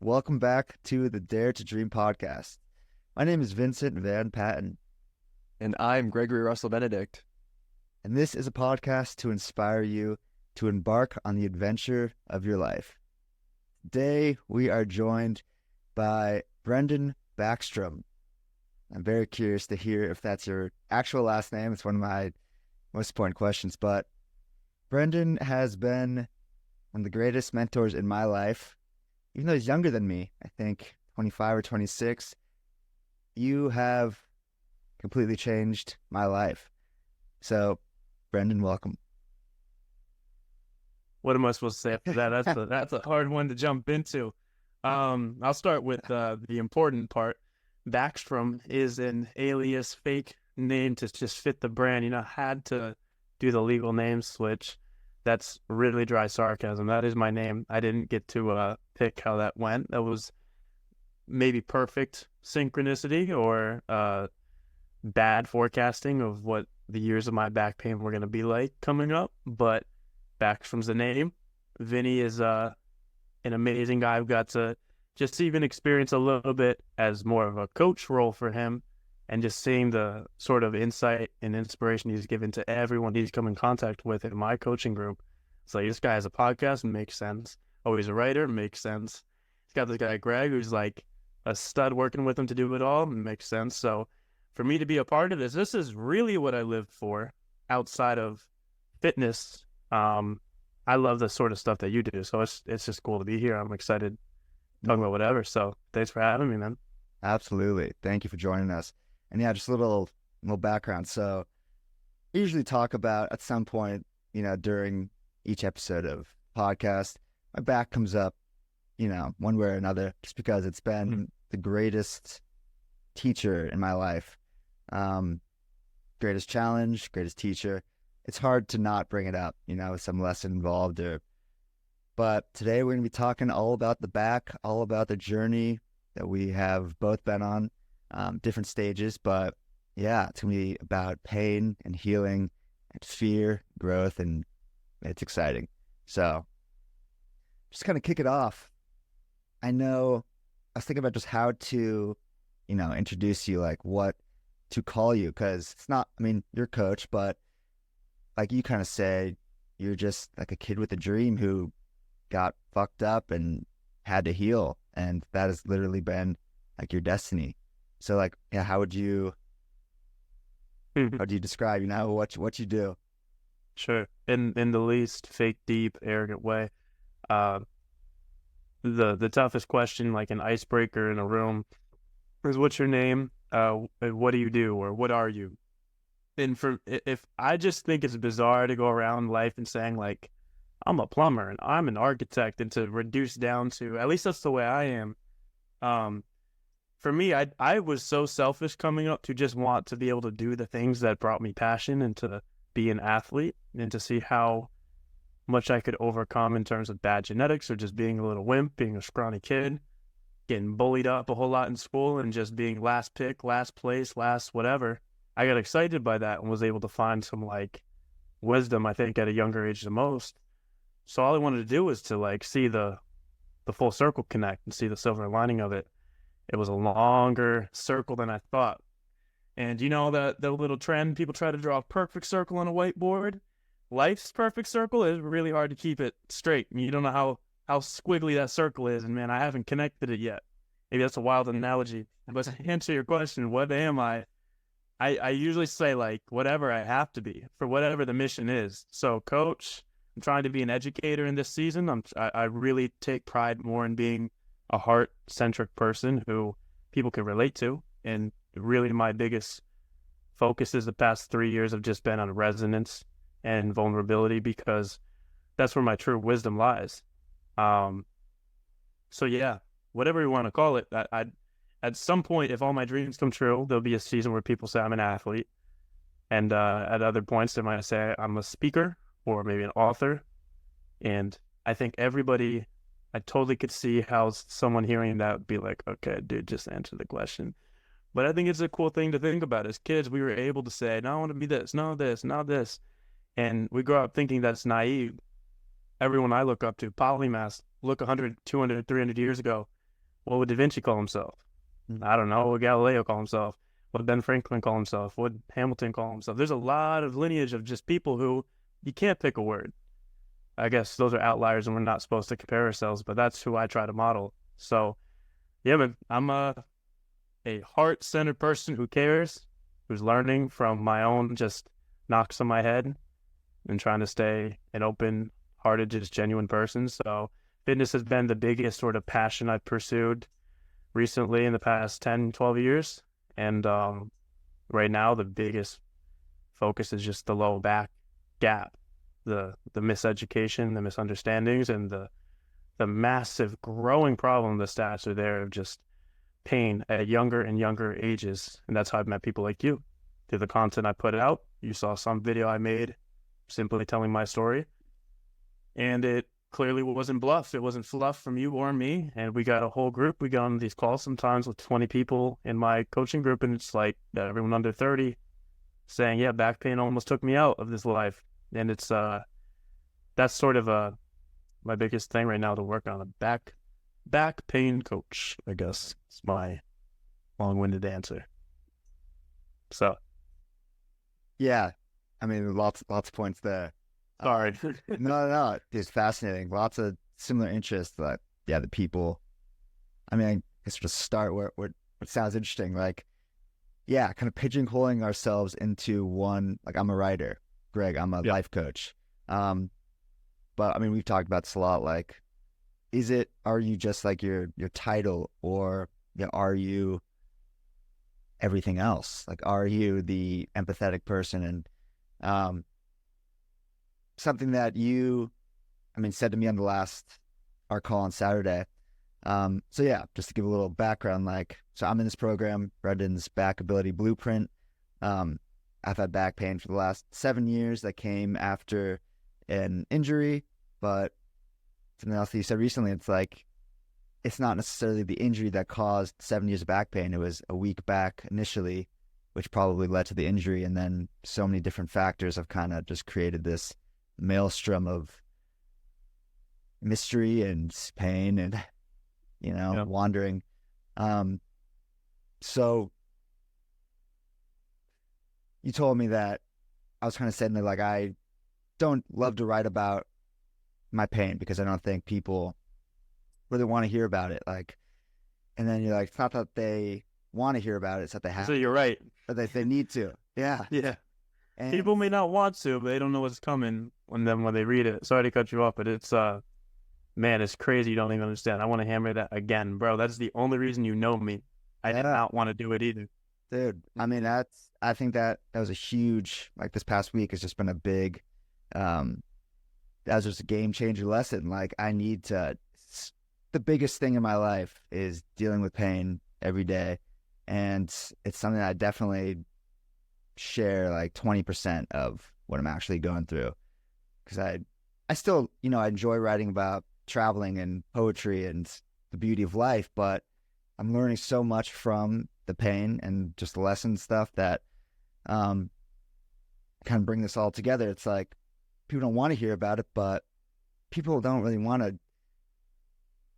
Welcome back to the Dare to Dream podcast. My name is Vincent Van Patten, And I'm Gregory Russell Benedict. and this is a podcast to inspire you to embark on the adventure of your life. Today, we are joined by Brendan Backstrom. I'm very curious to hear if that's your actual last name. It's one of my most important questions, but Brendan has been one of the greatest mentors in my life. Even though he's younger than me, I think 25 or 26, you have completely changed my life. So, Brendan, welcome. What am I supposed to say after that? That's a hard one to jump into. I'll start with the important part. Backstrom is an alias, fake name to just fit the brand. Had to do the legal name switch. That's really dry sarcasm. That is my name. I didn't get to pick how that went. That was maybe perfect synchronicity or bad forecasting of what the years of my back pain were going to be like coming up. But Backstrom's the name. Vinny is an amazing guy. I've got to just even experience a little bit as more of a coach role for him, and just seeing the sort of insight and inspiration he's given to everyone he's come in contact with in my coaching group. It's like, this guy has a podcast, makes sense. Oh, he's a writer, makes sense. He's got this guy, Greg, who's like a stud working with him to do it all, makes sense. So for me to be a part of this is really what I live for outside of fitness. I love the sort of stuff that you do. So it's just cool to be here. I'm excited talking about whatever. So thanks for having me, man. Absolutely. Thank you for joining us. And yeah, just a little background. So I usually talk about at some point, during each episode of podcast, my back comes up, one way or another, just because it's been the greatest teacher in my life. Greatest challenge, greatest teacher. It's hard to not bring it up, with some lesson involved. But today we're going to be talking all about the back, all about the journey that we have both been on, different stages. But yeah, it's going to be about pain and healing and fear, growth, and it's exciting. So just kind of kick it off. I was thinking about just how to, introduce you, like what to call you, because it's not, you're a coach, but like you kind of say, you're just like a kid with a dream who got fucked up and had to heal. And that has literally been like your destiny. So like, yeah, how would you describe, what you do? Sure. In the least fake, deep, arrogant way. The toughest question, like an icebreaker in a room, is what's your name? What do you do? Or what are you? And if I just think it's bizarre to go around life and saying like, I'm a plumber and I'm an architect, and to reduce down to, at least that's the way I am. For me, I was so selfish coming up to just want to be able to do the things that brought me passion, and to be an athlete, and to see how much I could overcome in terms of bad genetics, or just being a little wimp, being a scrawny kid, getting bullied up a whole lot in school, and just being last pick, last place, last whatever. I got excited by that and was able to find some like wisdom, I think, at a younger age than most. So all I wanted to do was to like see the full circle connect and see the silver lining of it. It was a longer circle than I thought. And that the little trend, people try to draw a perfect circle on a whiteboard. Life's perfect circle is really hard to keep it straight. You don't know how squiggly that circle is. And man, I haven't connected it yet. Maybe that's a wild analogy. But to answer your question, what am I? I usually say like whatever I have to be for whatever the mission is. So coach, I'm trying to be an educator in this season. I really take pride more in being a heart-centric person who people can relate to. And really my biggest focus is the past 3 years have just been on resonance and vulnerability, because that's where my true wisdom lies. So yeah, whatever you want to call it, at some point, if all my dreams come true, there'll be a season where people say I'm an athlete. And at other points, they might say I'm a speaker or maybe an author. And I think I totally could see how someone hearing that would be like, okay, dude, just answer the question. But I think it's a cool thing to think about. As kids, we were able to say, no, I want to be this, no, this, no, this. And we grow up thinking that's naive. Everyone I look up to, polymaths, look 100, 200, 300 years ago, What would Da Vinci call himself? I don't know. What would Galileo call himself? What would Ben Franklin call himself? What would Hamilton call himself? There's a lot of lineage of just people who you can't pick a word. I guess those are outliers and we're not supposed to compare ourselves, but that's who I try to model. So, yeah, man, I'm a heart-centered person who cares, who's learning from my own just knocks on my head and trying to stay an open-hearted, just genuine person. So fitness has been the biggest sort of passion I've pursued recently in the past 10, 12 years. And right now, the biggest focus is just the low back gap, the miseducation, the misunderstandings, and the massive growing problem. The stats are there of just pain at younger and younger ages. And that's how I've met people like you. Through the content I put out, you saw some video I made simply telling my story. And it clearly wasn't bluff. It wasn't fluff from you or me. And we got a whole group. We got on these calls sometimes with 20 people in my coaching group. And it's like everyone under 30 saying, yeah, back pain almost took me out of this life. And it's, that's sort of my biggest thing right now to work on, a back pain coach, I guess. It's my long-winded answer. So. Yeah. I mean, lots of points there. Sorry. No. It's fascinating. Lots of similar interests. That the people. I mean, I guess just start where what sounds interesting. Like, yeah, kind of pigeonholing ourselves into one. Like, I'm a writer. Greg, I'm a life coach. But I mean, we've talked about this a lot. Like, are you just like your title, or are you everything else? Like, are you the empathetic person? And something that you, said to me on our call on Saturday. So yeah, just to give a little background, so I'm in this program, Brendan's Back Ability Blueprint. I've had back pain for the last 7 years that came after an injury, but something else that you said recently, it's like, it's not necessarily the injury that caused 7 years of back pain. It was a weak back initially, which probably led to the injury. And then so many different factors have kind of just created this maelstrom of mystery and pain and, wandering. So you told me that I was kind of saying that, like, I don't love to write about my pain because I don't think people really want to hear about it. Like, and then you're like, it's not that they want to hear about it, it's that they have So you're right. or they need to. Yeah. Yeah. And People may not want to, but they don't know what's coming when they read it. Sorry to cut you off, but it's man, it's crazy. You don't even understand. I want to hammer that again, bro. That's the only reason you know me. I did not want to do it either. Dude, I mean, I think that was a huge, like, this past week has just been a big, that was just a game changer lesson. Like, the biggest thing in my life is dealing with pain every day. And it's something I definitely share, like 20% of what I'm actually going through. Because I still, I enjoy writing about traveling and poetry and the beauty of life, but I'm learning so much from the pain and just the lesson stuff that kind of bring this all together. It's like, people don't want to hear about it, but people don't really want to.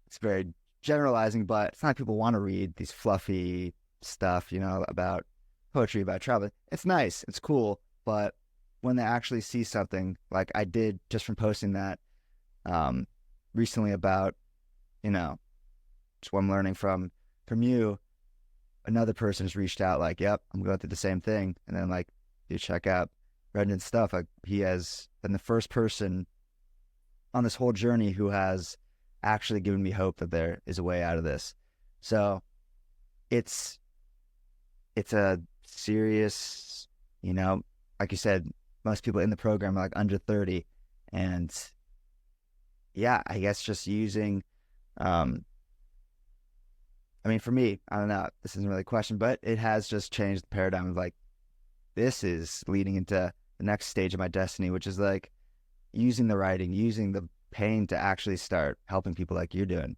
It's very generalizing, but it's not like people want to read these fluffy stuff, about poetry, about traveling. It's nice, it's cool, but when they actually see something, like I did just from posting that recently about, just what I'm learning from you, another person's reached out like, yep, I'm going through the same thing. And then, like, you check out Brendan's stuff. Like, he has been the first person on this whole journey who has actually given me hope that there is a way out of this. So it's a serious, like you said, most people in the program are like under 30. And yeah, I guess just using, for me, I don't know, this isn't really a question, but it has just changed the paradigm of, like, this is leading into the next stage of my destiny, which is like using the writing, using the pain to actually start helping people like you're doing.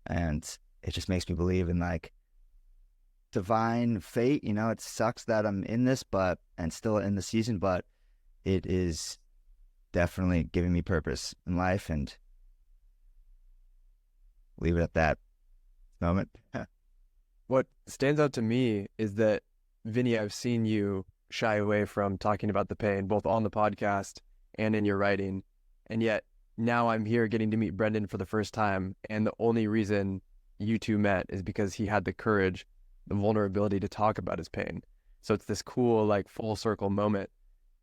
And it just makes me believe in, like, divine fate. It sucks that I'm in this, and still in the season, but it is definitely giving me purpose in life, and leave it at that. moment. What stands out to me is that, Vinny, I've seen you shy away from talking about the pain, both on the podcast and in your writing. And yet now I'm here getting to meet Brendan for the first time. And the only reason you two met is because he had the courage, the vulnerability to talk about his pain. So it's this cool, like, full circle moment.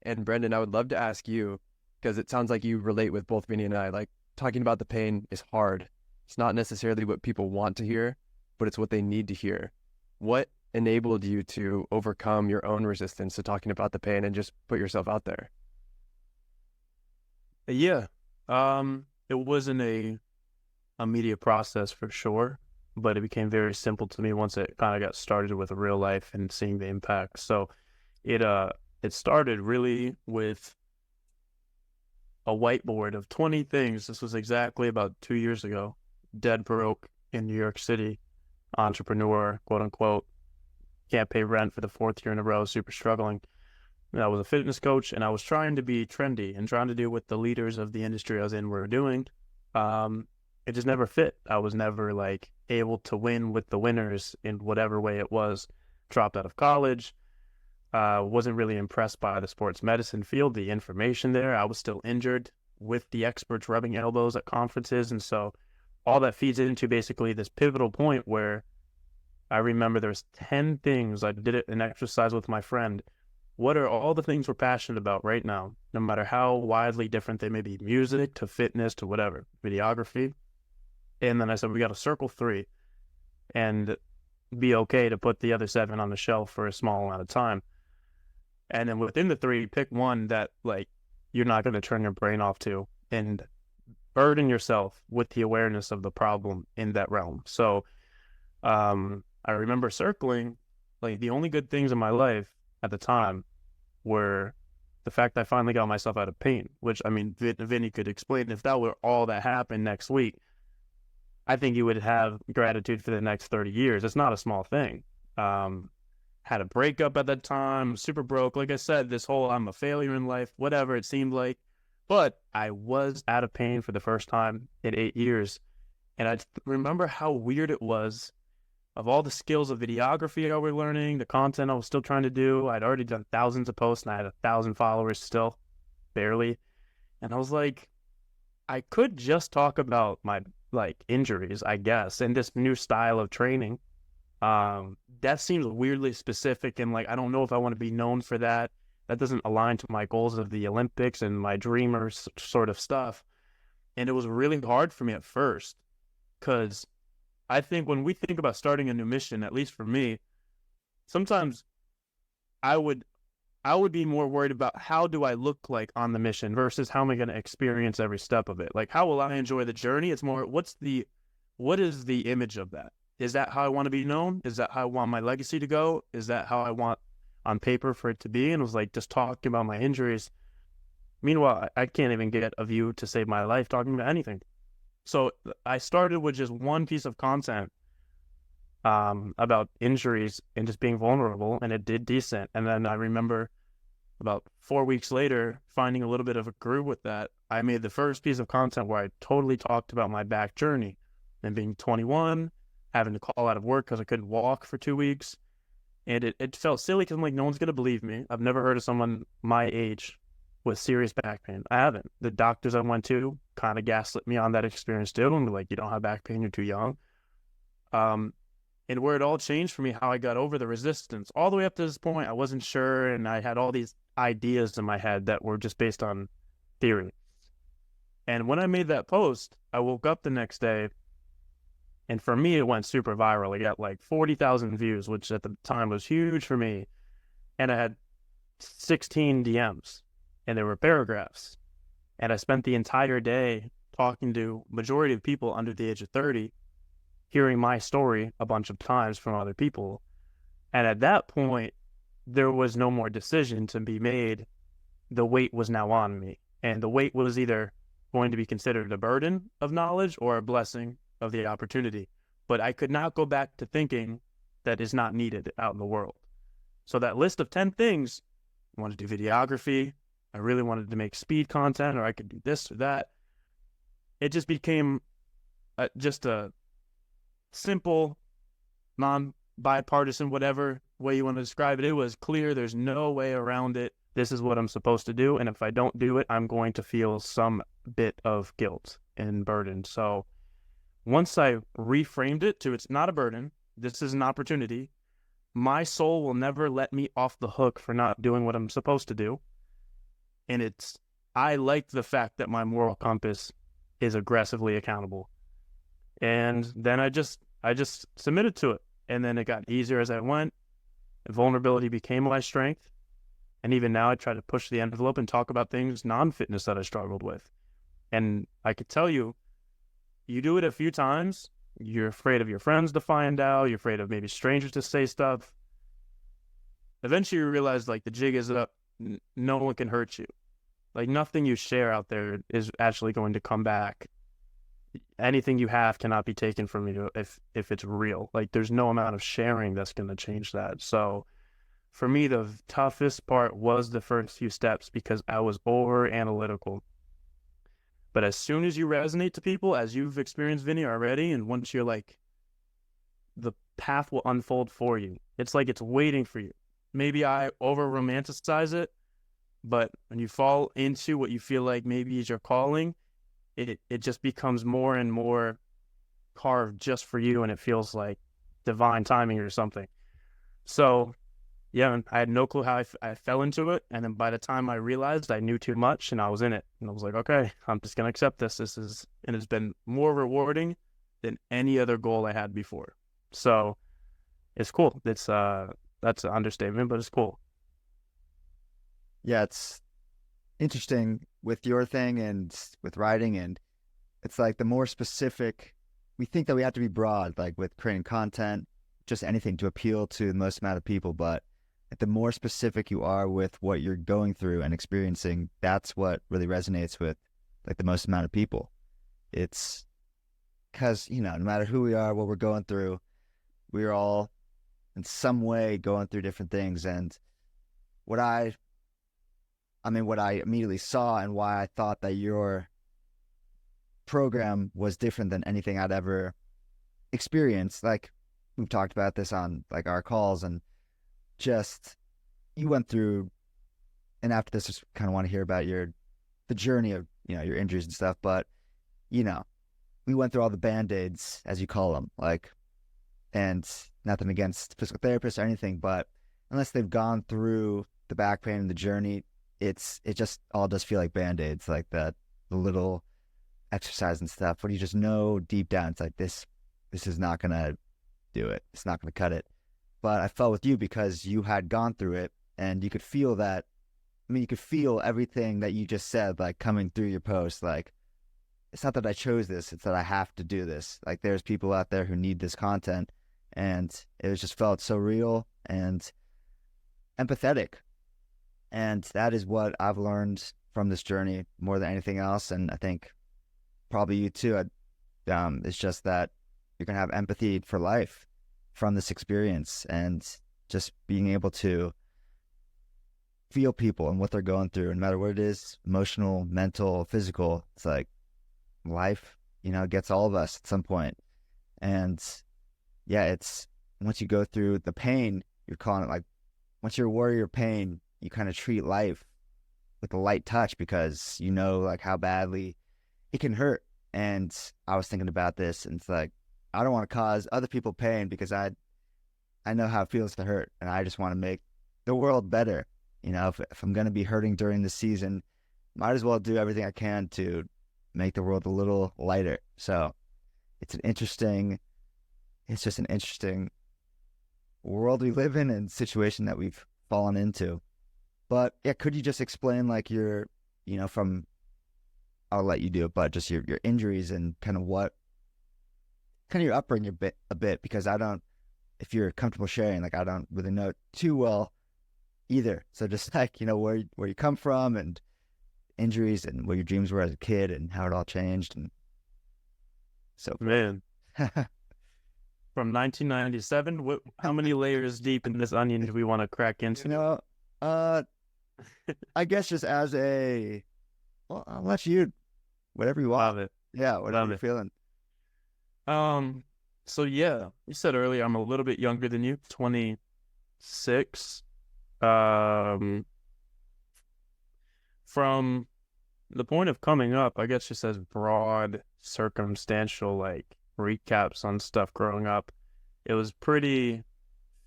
And Brendan, I would love to ask you, because it sounds like you relate with both Vinny and I, like, talking about the pain is hard. It's not necessarily what people want to hear, but it's what they need to hear. What enabled you to overcome your own resistance to talking about the pain and just put yourself out there? Yeah. It wasn't a immediate process for sure, but it became very simple to me once it kind of got started with real life and seeing the impact. So it started really with a whiteboard of 20 things. This was exactly about 2 years ago. Dead broke in New York City, entrepreneur, quote unquote, can't pay rent for the 4th year in a row, super struggling. And I was a fitness coach, and I was trying to be trendy and trying to do what the leaders of the industry I was in were doing. It just never fit. I was never like able to win with the winners in whatever way it was. Dropped out of college. Wasn't really impressed by the sports medicine field, the information there. I was still injured with the experts rubbing elbows at conferences. And so all that feeds into basically this pivotal point where I remember there was 10 things. I did an exercise with my friend. What are all the things we're passionate about right now, no matter how widely different they may be, music to fitness to whatever, videography. And then I said, we got to circle 3 and be okay to put the other 7 on the shelf for a small amount of time. And then within the 3, pick one that like you're not going to turn your brain off to and burden yourself with the awareness of the problem in that realm. So I remember circling like the only good things in my life at the time were the fact that I finally got myself out of pain, which, I mean, Vinny could explain. If that were all that happened next week, I think you would have gratitude for the next 30 years. It's not a small thing. Had a breakup at that time, super broke. Like I said, this whole I'm a failure in life, whatever it seemed like. But I was out of pain for the first time in 8 years. And I remember how weird it was. Of all the skills of videography I was learning, the content I was still trying to do, I'd already done thousands of posts and I had 1,000 followers still, barely. And I was like, I could just talk about my like injuries, I guess, and this new style of training. That seems weirdly specific, and like I don't know if I want to be known for that. That doesn't align to my goals of the Olympics and my dreamer sort of stuff. And it was really hard for me at first, because I think when we think about starting a new mission, at least for me, sometimes I would be more worried about how do I look like on the mission versus how am I going to experience every step of it. Like, how will I enjoy the journey? It's more, what is the image of that? Is that how I want to be known? Is that how I want my legacy to go? Is that how I want on paper for it to be? And it was like just talking about my injuries. Meanwhile, I can't even get a view to save my life talking about anything. So I started with just one piece of content about injuries and just being vulnerable, and it did decent. And then I remember about 4 weeks later, finding a little bit of a groove with that, I made the first piece of content where I totally talked about my back journey and being 21, having to call out of work because I couldn't walk for 2 weeks. And it felt silly because I'm like, no one's going to believe me. I've never heard of someone my age with serious back pain. I haven't. The doctors I went to kind of gaslit me on that experience too, and like, you don't have back pain, you're too young. And where it all changed for me, how I got over the resistance. All the way up to this point, I wasn't sure, and I had all these ideas in my head that were just based on theory. And when I made that post, I woke up the next day, and for me, it went super viral. It got like 40,000 views, which at the time was huge for me. And I had 16 DMs. And there were paragraphs. And I spent the entire day talking to majority of people under the age of 30, hearing my story a bunch of times from other people. And at that point, there was no more decision to be made. The weight was now on me. And the weight was either going to be considered a burden of knowledge or a blessing of the opportunity. But I could not go back to thinking that is not needed out in the world. So that list of 10 things, I wanted to do videography, I really wanted to make speed content, or I could do this or that. It just became just a simple, non-bipartisan, whatever way you want to describe it. It was clear. There's no way around it. This is what I'm supposed to do. And if I don't do it, I'm going to feel some bit of guilt and burden. So once I reframed it to it's not a burden, this is an opportunity, my soul will never let me off the hook for not doing what I'm supposed to do. And I like the fact that my moral compass is aggressively accountable. And then I just submitted to it. And then it got easier as I went. Vulnerability became my strength. And even now I try to push the envelope and talk about things non-fitness that I struggled with. And I could tell you, you do it a few times, you're afraid of your friends to find out, you're afraid of maybe strangers to say stuff. Eventually you realize like the jig is up, no one can hurt you. Like nothing you share out there is actually going to come back. Anything you have cannot be taken from you if it's real. Like there's no amount of sharing that's going to change that. So for me, the toughest part was the first few steps because I was over analytical. But as soon as you resonate to people, as you've experienced, Vinny, already, and once you're like, the path will unfold for you. It's like it's waiting for you. Maybe I over-romanticize it, but when you fall into what you feel like maybe is your calling, it just becomes more and more carved just for you, and it feels like divine timing or something. So yeah, I had no clue how I fell into it. And then by the time I realized I knew too much and I was in it, and I was like, okay, I'm just going to accept this. And it's been more rewarding than any other goal I had before. So it's cool. That's an understatement, but it's cool. Yeah, it's interesting with your thing and with writing. And it's like the more specific, we think that we have to be broad, like with creating content, just anything to appeal to the most amount of people. But the more specific you are with what you're going through and experiencing, that's what really resonates with like the most amount of people. It's because, no matter who we are, what we're going through, we're all in some way going through different things. And what I immediately saw and why I thought that your program was different than anything I'd ever experienced. Like we've talked about this on like our calls, and just you went through, and after this just kind of want to hear about the journey of your injuries and stuff, but we went through all the band-aids, as you call them, like, and nothing against physical therapists or anything, but unless they've gone through the back pain and the journey, it just all does feel like band-aids, like the little exercise and stuff, but you just know deep down it's like this is not gonna do it, it's not gonna cut it. But I felt with you because you had gone through it, and you could feel that. I mean, you could feel everything that you just said, like coming through your post. Like, it's not that I chose this, it's that I have to do this. Like, there's people out there who need this content, and it just felt so real and empathetic. And that is what I've learned from this journey more than anything else. And I think probably you too. It's just that you're going to have empathy for life from this experience, and just being able to feel people and what they're going through, no matter what it is, emotional, mental, physical. It's like life, gets all of us at some point. And yeah, it's once you go through the pain, you're calling it like, once you're a warrior of pain, you kind of treat life with a light touch because like how badly it can hurt. And I was thinking about this, and it's like, I don't want to cause other people pain because I know how it feels to hurt, and I just want to make the world better. If I'm going to be hurting during the season, might as well do everything I can to make the world a little lighter. So it's just an interesting world we live in and situation that we've fallen into. But yeah, could you just explain like your, from, I'll let you do it, but just your injuries and kind of your upbringing a bit, because if you're comfortable sharing, like I don't really know too well either. So just like, where you come from and injuries and what your dreams were as a kid and how it all changed and so forth. Man. From 1997, how many layers deep in this onion do we want to crack into? I guess just as I'll let you, whatever you want. Love it. Yeah, whatever you're feeling. So yeah, you said earlier I'm a little bit younger than you, 26. Um, from the point of coming up, I guess just as broad circumstantial like recaps on stuff growing up, it was pretty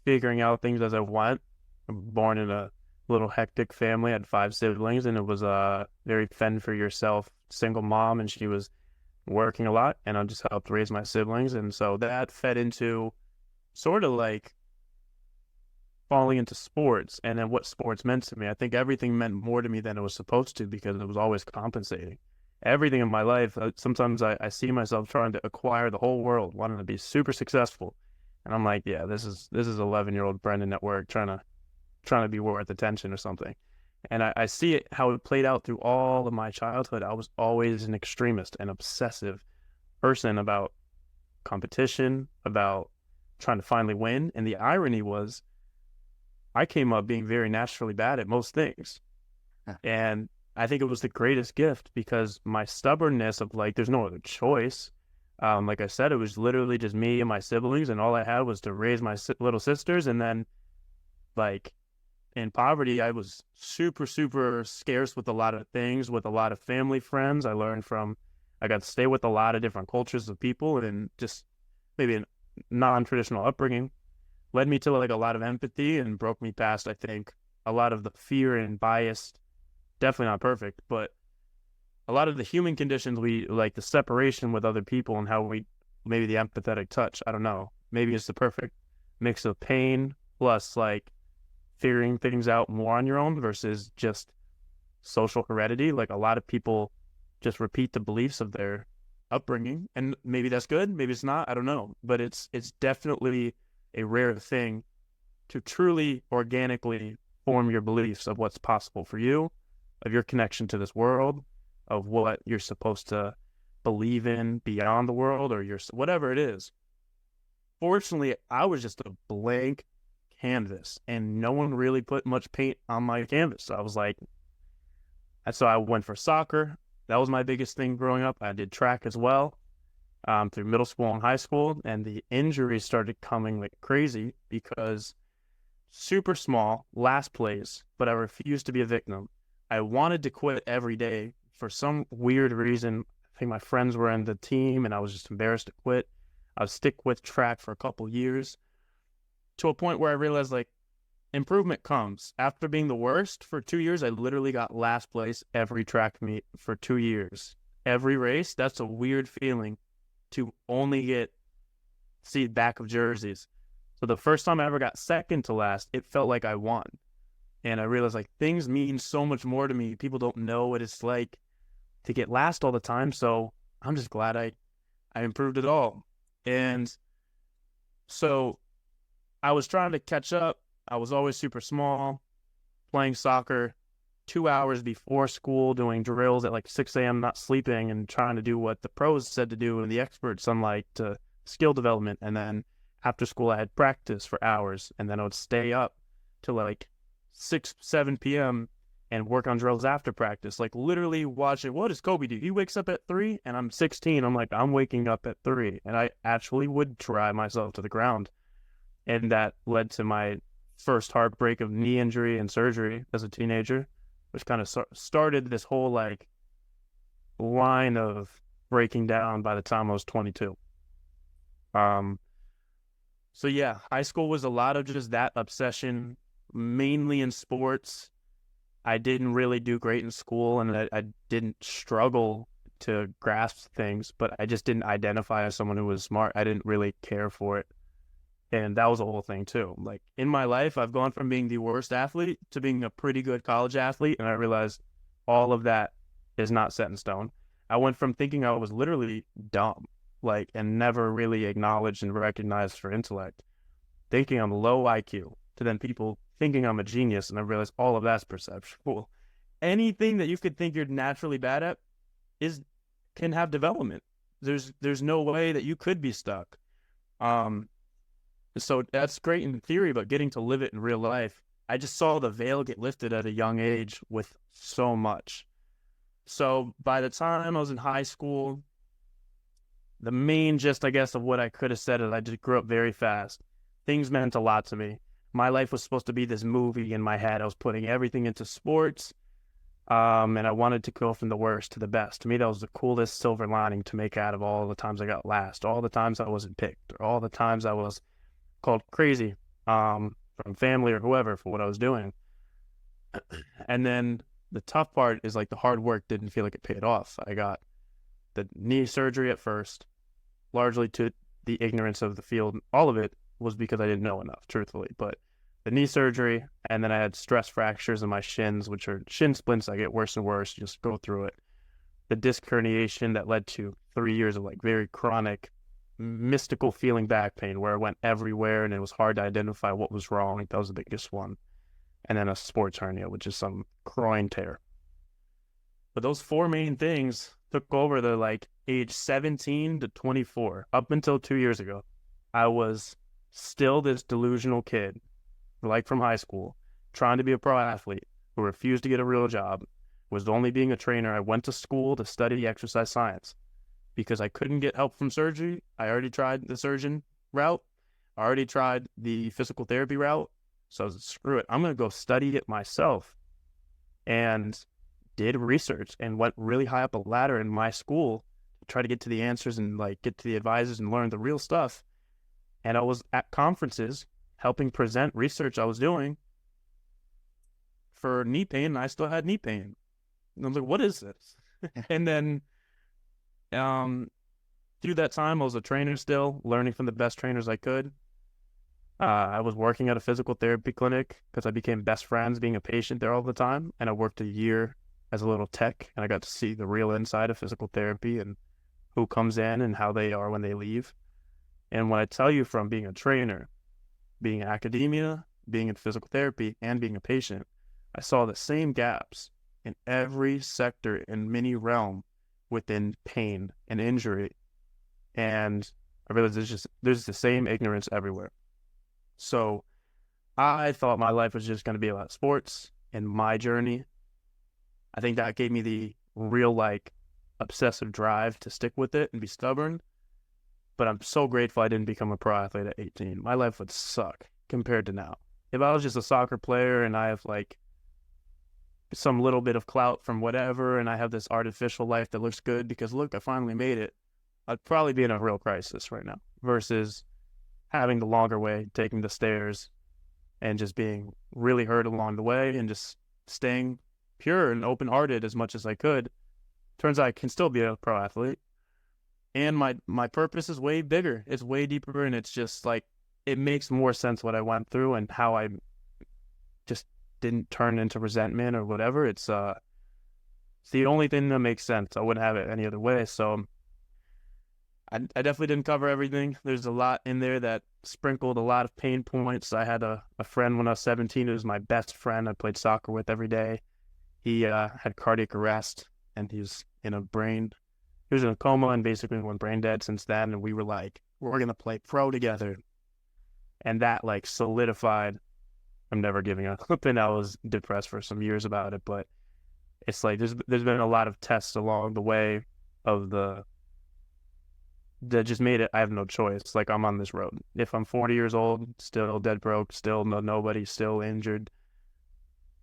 figuring out things as I went. I'm born in a little hectic family, I had 5 siblings, and it was a very fend for yourself single mom, and she was working a lot, and I just helped raise my siblings. And so that fed into sort of like falling into sports and then what sports meant to me. I think everything meant more to me than it was supposed to because it was always compensating. Everything in my life, sometimes I see myself trying to acquire the whole world, wanting to be super successful. And I'm like, yeah, this is 11-year-old Brendan at work trying to be worth attention or something. And I see it how it played out through all of my childhood. I was always an extremist and obsessive person about competition, about trying to finally win. And the irony was I came up being very naturally bad at most things. And I think it was the greatest gift because my stubbornness of like, there's no other choice. Like I said, it was literally just me and my siblings, and all I had was to raise my little sisters. And then, like, in poverty, I was super, super scarce with a lot of things, with a lot of family friends. I got to stay with a lot of different cultures of people, and just maybe a non-traditional upbringing led me to like a lot of empathy and broke me past, I think, a lot of the fear and bias. Definitely not perfect, but a lot of the human conditions we like, the separation with other people and how maybe the empathetic touch. I don't know. Maybe it's the perfect mix of pain plus like figuring things out more on your own versus just social heredity. Like a lot of people just repeat the beliefs of their upbringing, and maybe that's good, maybe it's not. I don't know, but it's definitely a rare thing to truly organically form your beliefs of what's possible for you, of your connection to this world, of what you're supposed to believe in beyond the world, or whatever it is. Fortunately, I was just a blank canvas, and no one really put much paint on my canvas. So I was like, so I went for soccer. That was my biggest thing growing up. I did track as well through middle school and high school, and the injuries started coming like crazy because super small, last place, but I refused to be a victim. I wanted to quit every day for some weird reason. I think my friends were in the team and I was just embarrassed to quit. I would stick with track for a couple years to a point where I realized like improvement comes. After being the worst for 2 years, I literally got last place every track meet for 2 years. Every race, that's a weird feeling to only see back of jerseys. So the first time I ever got second to last, it felt like I won. And I realized like things mean so much more to me. People don't know what it's like to get last all the time. So I'm just glad I improved it all. And so I was trying to catch up. I was always super small, playing soccer 2 hours before school, doing drills at like 6 a.m., not sleeping, and trying to do what the pros said to do and the experts, unlike to skill development. And then after school, I had practice for hours, and then I would stay up till like 6, 7 p.m. and work on drills after practice. Like literally watching, what does Kobe do? He wakes up at 3, and I'm 16. I'm like, I'm waking up at 3. And I actually would drive myself to the ground. And that led to my first heartbreak of knee injury and surgery as a teenager, which kind of started this whole like line of breaking down by the time I was 22. So yeah, high school was a lot of just that obsession, mainly in sports. I didn't really do great in school, and I didn't struggle to grasp things, but I just didn't identify as someone who was smart. I didn't really care for it. And that was a whole thing too. Like in my life, I've gone from being the worst athlete to being a pretty good college athlete. And I realized all of that is not set in stone. I went from thinking I was literally dumb, like, and never really acknowledged and recognized for intellect, thinking I'm low IQ, to then people thinking I'm a genius. And I realized all of that's perceptual. Anything that you could think you're naturally bad at can have development. There's no way that you could be stuck. So that's great in theory, but getting to live it in real life, I just saw the veil get lifted at a young age with so much. So by the time I was in high school, the main gist, I guess, of what I could have said is I just grew up very fast. Things meant a lot to me. My life was supposed to be this movie in my head. I was putting everything into sports, and I wanted to go from the worst to the best. To me, that was the coolest silver lining to make out of all the times I got last, all the times I wasn't picked, or all the times I was called crazy from family or whoever for what I was doing. And then the tough part is like the hard work didn't feel like it paid off. I got the knee surgery at first, largely to the ignorance of the field. All of it was because I didn't know enough, truthfully. But the knee surgery, and then I had stress fractures in my shins, which are shin splints that get worse and worse. You just go through it. The disc herniation that led to 3 years of like very chronic, mystical feeling back pain where it went everywhere and it was hard to identify what was wrong. That was the biggest one. And then a sports hernia, which is some groin tear. But those four main things took over the like age 17 to 24. Up until 2 years ago, I was still this delusional kid, like from high school, trying to be a pro athlete who refused to get a real job, was only being a trainer. I went to school to study exercise science because I couldn't get help from surgery. I already tried the surgeon route. I already tried the physical therapy route. So I was, screw it, I'm going to go study it myself. And did research and went really high up a ladder in my school to try to get to the answers and like get to the advisors and learn the real stuff. And I was at conferences helping present research I was doing for knee pain, and I still had knee pain. And I was like, what is this? And then through that time, I was a trainer still, learning from the best trainers I could. I was working at a physical therapy clinic because I became best friends being a patient there all the time. And I worked a year as a little tech, and I got to see the real inside of physical therapy and who comes in and how they are when they leave. And when I tell you, from being a trainer, being in academia, being in physical therapy, and being a patient, I saw the same gaps in every sector in many realm within pain and injury. And I realized there's the same ignorance everywhere. So I thought my life was just going to be about sports and my journey. I think that gave me the real like obsessive drive to stick with it and be stubborn. But I'm so grateful I didn't become a pro athlete at 18. My life would suck compared to now. If I was just a soccer player and I have like some little bit of clout from whatever and I have this artificial life that looks good because look, I finally made it, I'd probably be in a real crisis right now versus having the longer way, taking the stairs and just being really hurt along the way and just staying pure and open-hearted as much as I could. Turns out I can still be a pro athlete. And my purpose is way bigger. It's way deeper, and it's just like, it makes more sense what I went through and how I just didn't turn into resentment or whatever. It's the only thing that makes sense. I wouldn't have it any other way. So I definitely didn't cover everything. There's a lot in there that sprinkled a lot of pain points. I had a friend when I was 17 who was my best friend. I played soccer with every day. He had cardiac arrest, and he was in a coma and basically went brain dead since then. And we were like, we're going to play pro together. And that like solidified, I'm never giving up. And I was depressed for some years about it. But it's like, there's been a lot of tests along the way of that just made it, I have no choice. Like, I'm on this road. If I'm 40 years old, still dead broke, still nobody, still injured,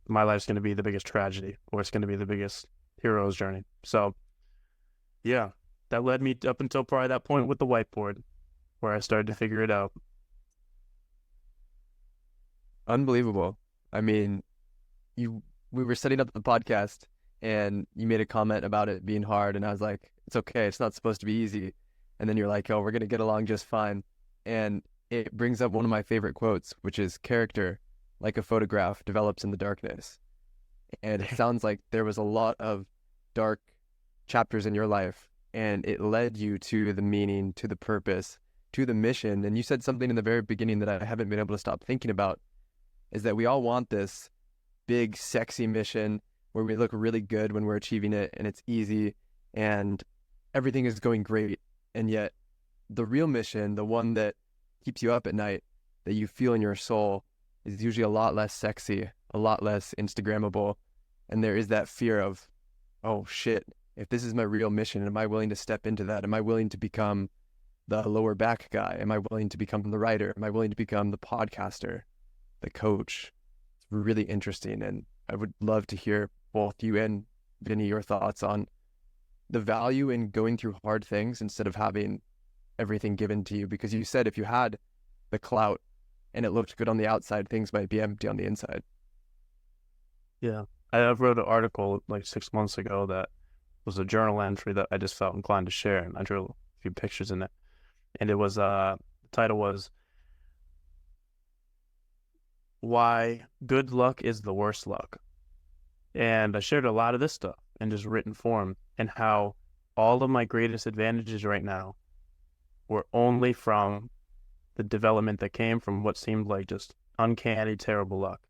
my life's going to be the biggest tragedy, or it's going to be the biggest hero's journey. So, yeah, that led me up until probably that point with the whiteboard where I started to figure it out. Unbelievable. I mean, we were setting up the podcast and you made a comment about it being hard, and I was like, it's okay, it's not supposed to be easy. And then you're like, oh, we're going to get along just fine. And it brings up one of my favorite quotes, which is, character, like a photograph, develops in the darkness. And it sounds like there was a lot of dark chapters in your life, and it led you to the meaning, to the purpose, to the mission. And you said something in the very beginning that I haven't been able to stop thinking about, is that we all want this big, sexy mission where we look really good when we're achieving it, and it's easy, and everything is going great. And yet the real mission, the one that keeps you up at night, that you feel in your soul, is usually a lot less sexy, a lot less Instagrammable. And there is that fear of, oh shit, if this is my real mission, am I willing to step into that? Am I willing to become the lower back guy? Am I willing to become the writer? Am I willing to become the podcaster, the coach? It's really interesting. And I would love to hear both you and Vinny, your thoughts on the value in going through hard things instead of having everything given to you. Because you said if you had the clout and it looked good on the outside, things might be empty on the inside. Yeah. I wrote an article like 6 months ago that was a journal entry that I just felt inclined to share, and I drew a few pictures in it. And it was, the title was, Why Good Luck is the Worst Luck. And I shared a lot of this stuff in just written form, and how all of my greatest advantages right now were only from the development that came from what seemed like just uncanny, terrible luck.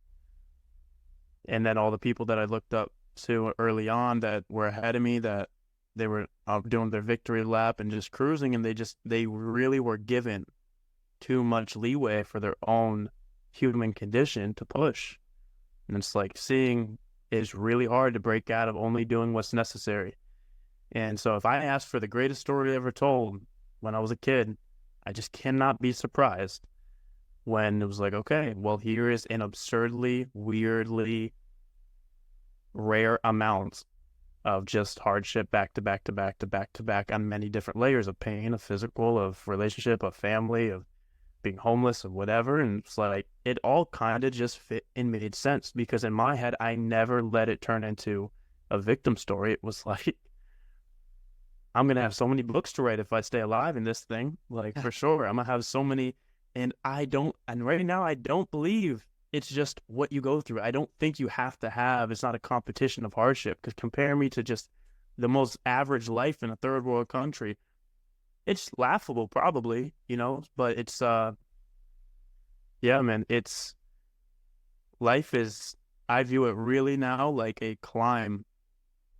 And then all the people that I looked up to early on that were ahead of me, that they were doing their victory lap and just cruising, and they really were given too much leeway for their own human condition to push. And it's like seeing it's really hard to break out of only doing what's necessary. And so if I asked for the greatest story ever told when I was a kid, I just cannot be surprised when it was like, okay, well, here is an absurdly, weirdly rare amount of just hardship back to back to back to back to back on many different layers of pain, of physical, of relationship, of family, of being homeless, of whatever. And it's like, it all kind of just fit and made sense, because in my head, I never let it turn into a victim story. It was like, I'm going to have so many books to write if I stay alive in this thing, like for sure. I'm going to have so many, and right now I don't believe it's just what you go through. I don't think you have to have, it's not a competition of hardship, because compare me to just the most average life in a third world country. It's laughable probably, but it's, yeah, man, life is, I view it really now like a climb.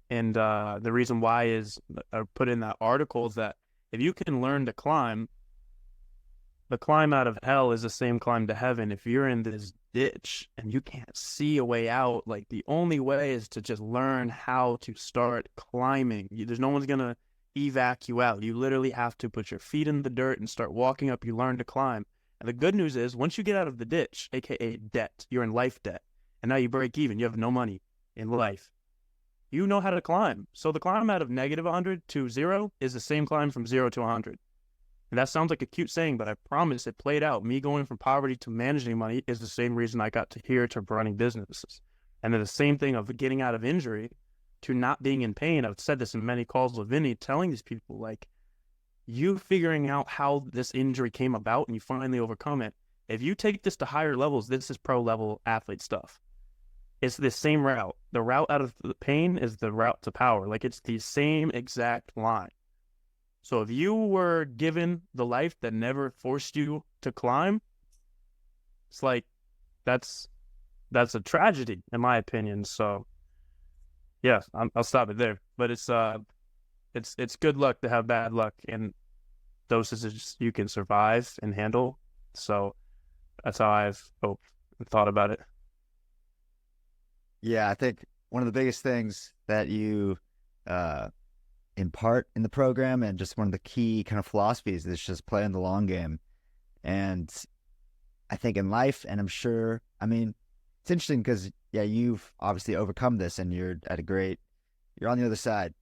And the reason why is, I put in that article, is that if you can learn to climb, the climb out of hell is the same climb to heaven. If you're in this ditch and you can't see a way out, like the only way is to just learn how to start climbing. There's no one's going to evac you out. You literally have to put your feet in the dirt and start walking up. You learn to climb. And the good news is, once you get out of the ditch, aka debt, you're in life debt, and now you break even. You have no money in life. You know how to climb. So the climb out of negative 100 to 0 is the same climb from 0 to 100. And that sounds like a cute saying, but I promise it played out. Me going from poverty to managing money is the same reason I got to here to running businesses. And then the same thing of getting out of injury to not being in pain. I've said this in many calls with Vinny, telling these people, like, you figuring out how this injury came about and you finally overcome it. If you take this to higher levels, this is pro level athlete stuff. It's the same route. The route out of the pain is the route to power. Like, it's the same exact line. So if you were given the life that never forced you to climb, it's like, that's a tragedy, in my opinion. So yeah, I'll stop it there. But it's good luck to have bad luck, and dosages you can survive and handle. So that's how I've hoped and thought about it. Yeah, I think one of the biggest things that you impart in the program, and just one of the key kind of philosophies, is just playing the long game. And I think in life, and I'm sure, I mean, it's interesting because, yeah, you've obviously overcome this and you're on the other side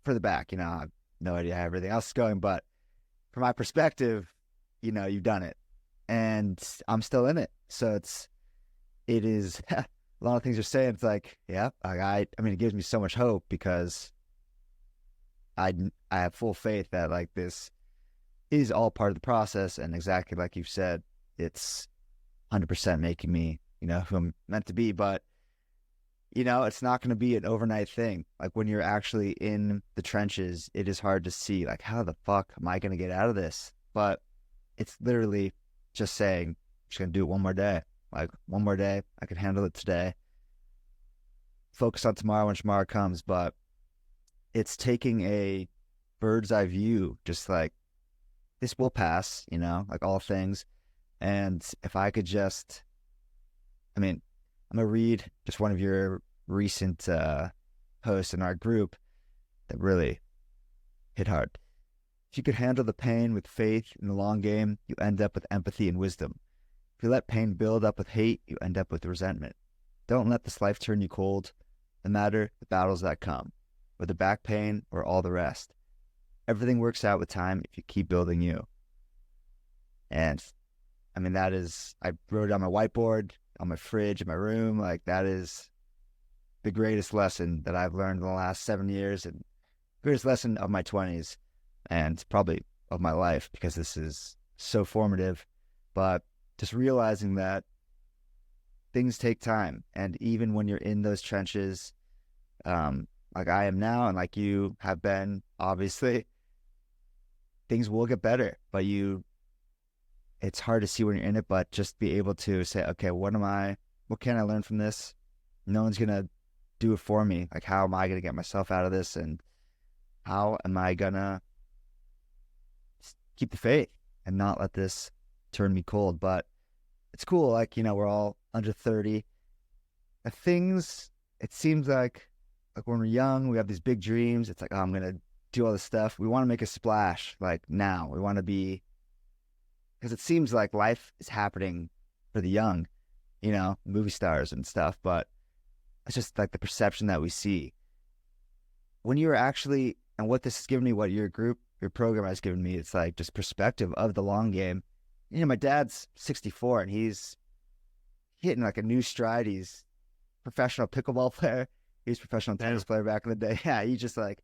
further back. I have no idea how everything else is going, but from my perspective, you've done it, and I'm still in it. So it is a lot of things you're saying. It's like, yeah, I mean, it gives me so much hope, because I have full faith that, like, this is all part of the process, and exactly like you've said, it's 100% making me, who I'm meant to be. But it's not going to be an overnight thing. Like, when you're actually in the trenches, it is hard to see, like, how the fuck am I going to get out of this? But it's literally just saying, I'm just going to do it one more day. Like, one more day, I can handle it today. Focus on tomorrow when tomorrow comes. But it's taking a bird's eye view, just like, this will pass, like all things. And if I could just, I'm going to read just one of your recent posts in our group. that really hit hard. If you could handle the pain with faith in the long game, you end up with empathy and wisdom. If you let pain build up with hate, you end up with resentment. Don't let this life turn you cold, no matter the battles that come, whether back pain or all the rest. Everything works out with time if you keep building you. And I mean, I wrote it on my whiteboard, on my fridge, in my room. Like, that is the greatest lesson that I've learned in the last 7 years, and greatest lesson of my 20s, and probably of my life, because this is so formative. But just realizing that things take time. And even when you're in those trenches, like I am now, and like you have been, obviously, things will get better. But it's hard to see when you're in it, but just be able to say, okay, what can I learn from this? No one's going to do it for me. Like, how am I going to get myself out of this? And how am I going to keep the faith and not let this turn me cold? But it's cool. Like, we're all under 30. It seems like when we're young, we have these big dreams. It's like, oh, I'm going to do all this stuff. We want to make a splash, like, now. We want to be, because it seems like life is happening for the young, movie stars and stuff. But it's just like the perception that we see. When you're actually, and what this has given me, what your program has given me, it's like just perspective of the long game. My dad's 64 and he's hitting like a new stride. He's a professional pickleball player. He was a professional tennis player back in the day. Yeah, he just like,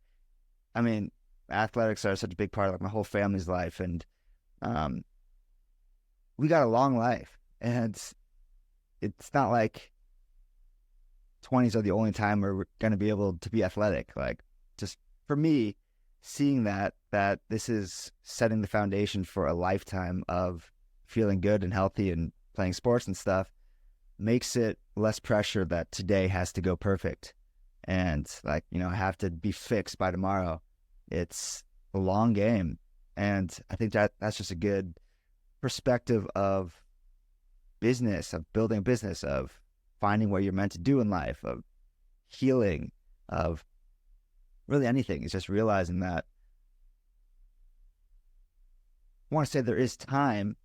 I mean, athletics are such a big part of like my whole family's life. And we got a long life. And it's not like 20s are the only time we're going to be able to be athletic. Like, just for me, seeing that this is setting the foundation for a lifetime of feeling good and healthy and playing sports and stuff makes it less pressure that today has to go perfect. And like, I have to be fixed by tomorrow. It's a long game. And I think that's just a good perspective of business, of building a business, of finding what you're meant to do in life, of healing, of really anything. It's just realizing that I want to say there is time,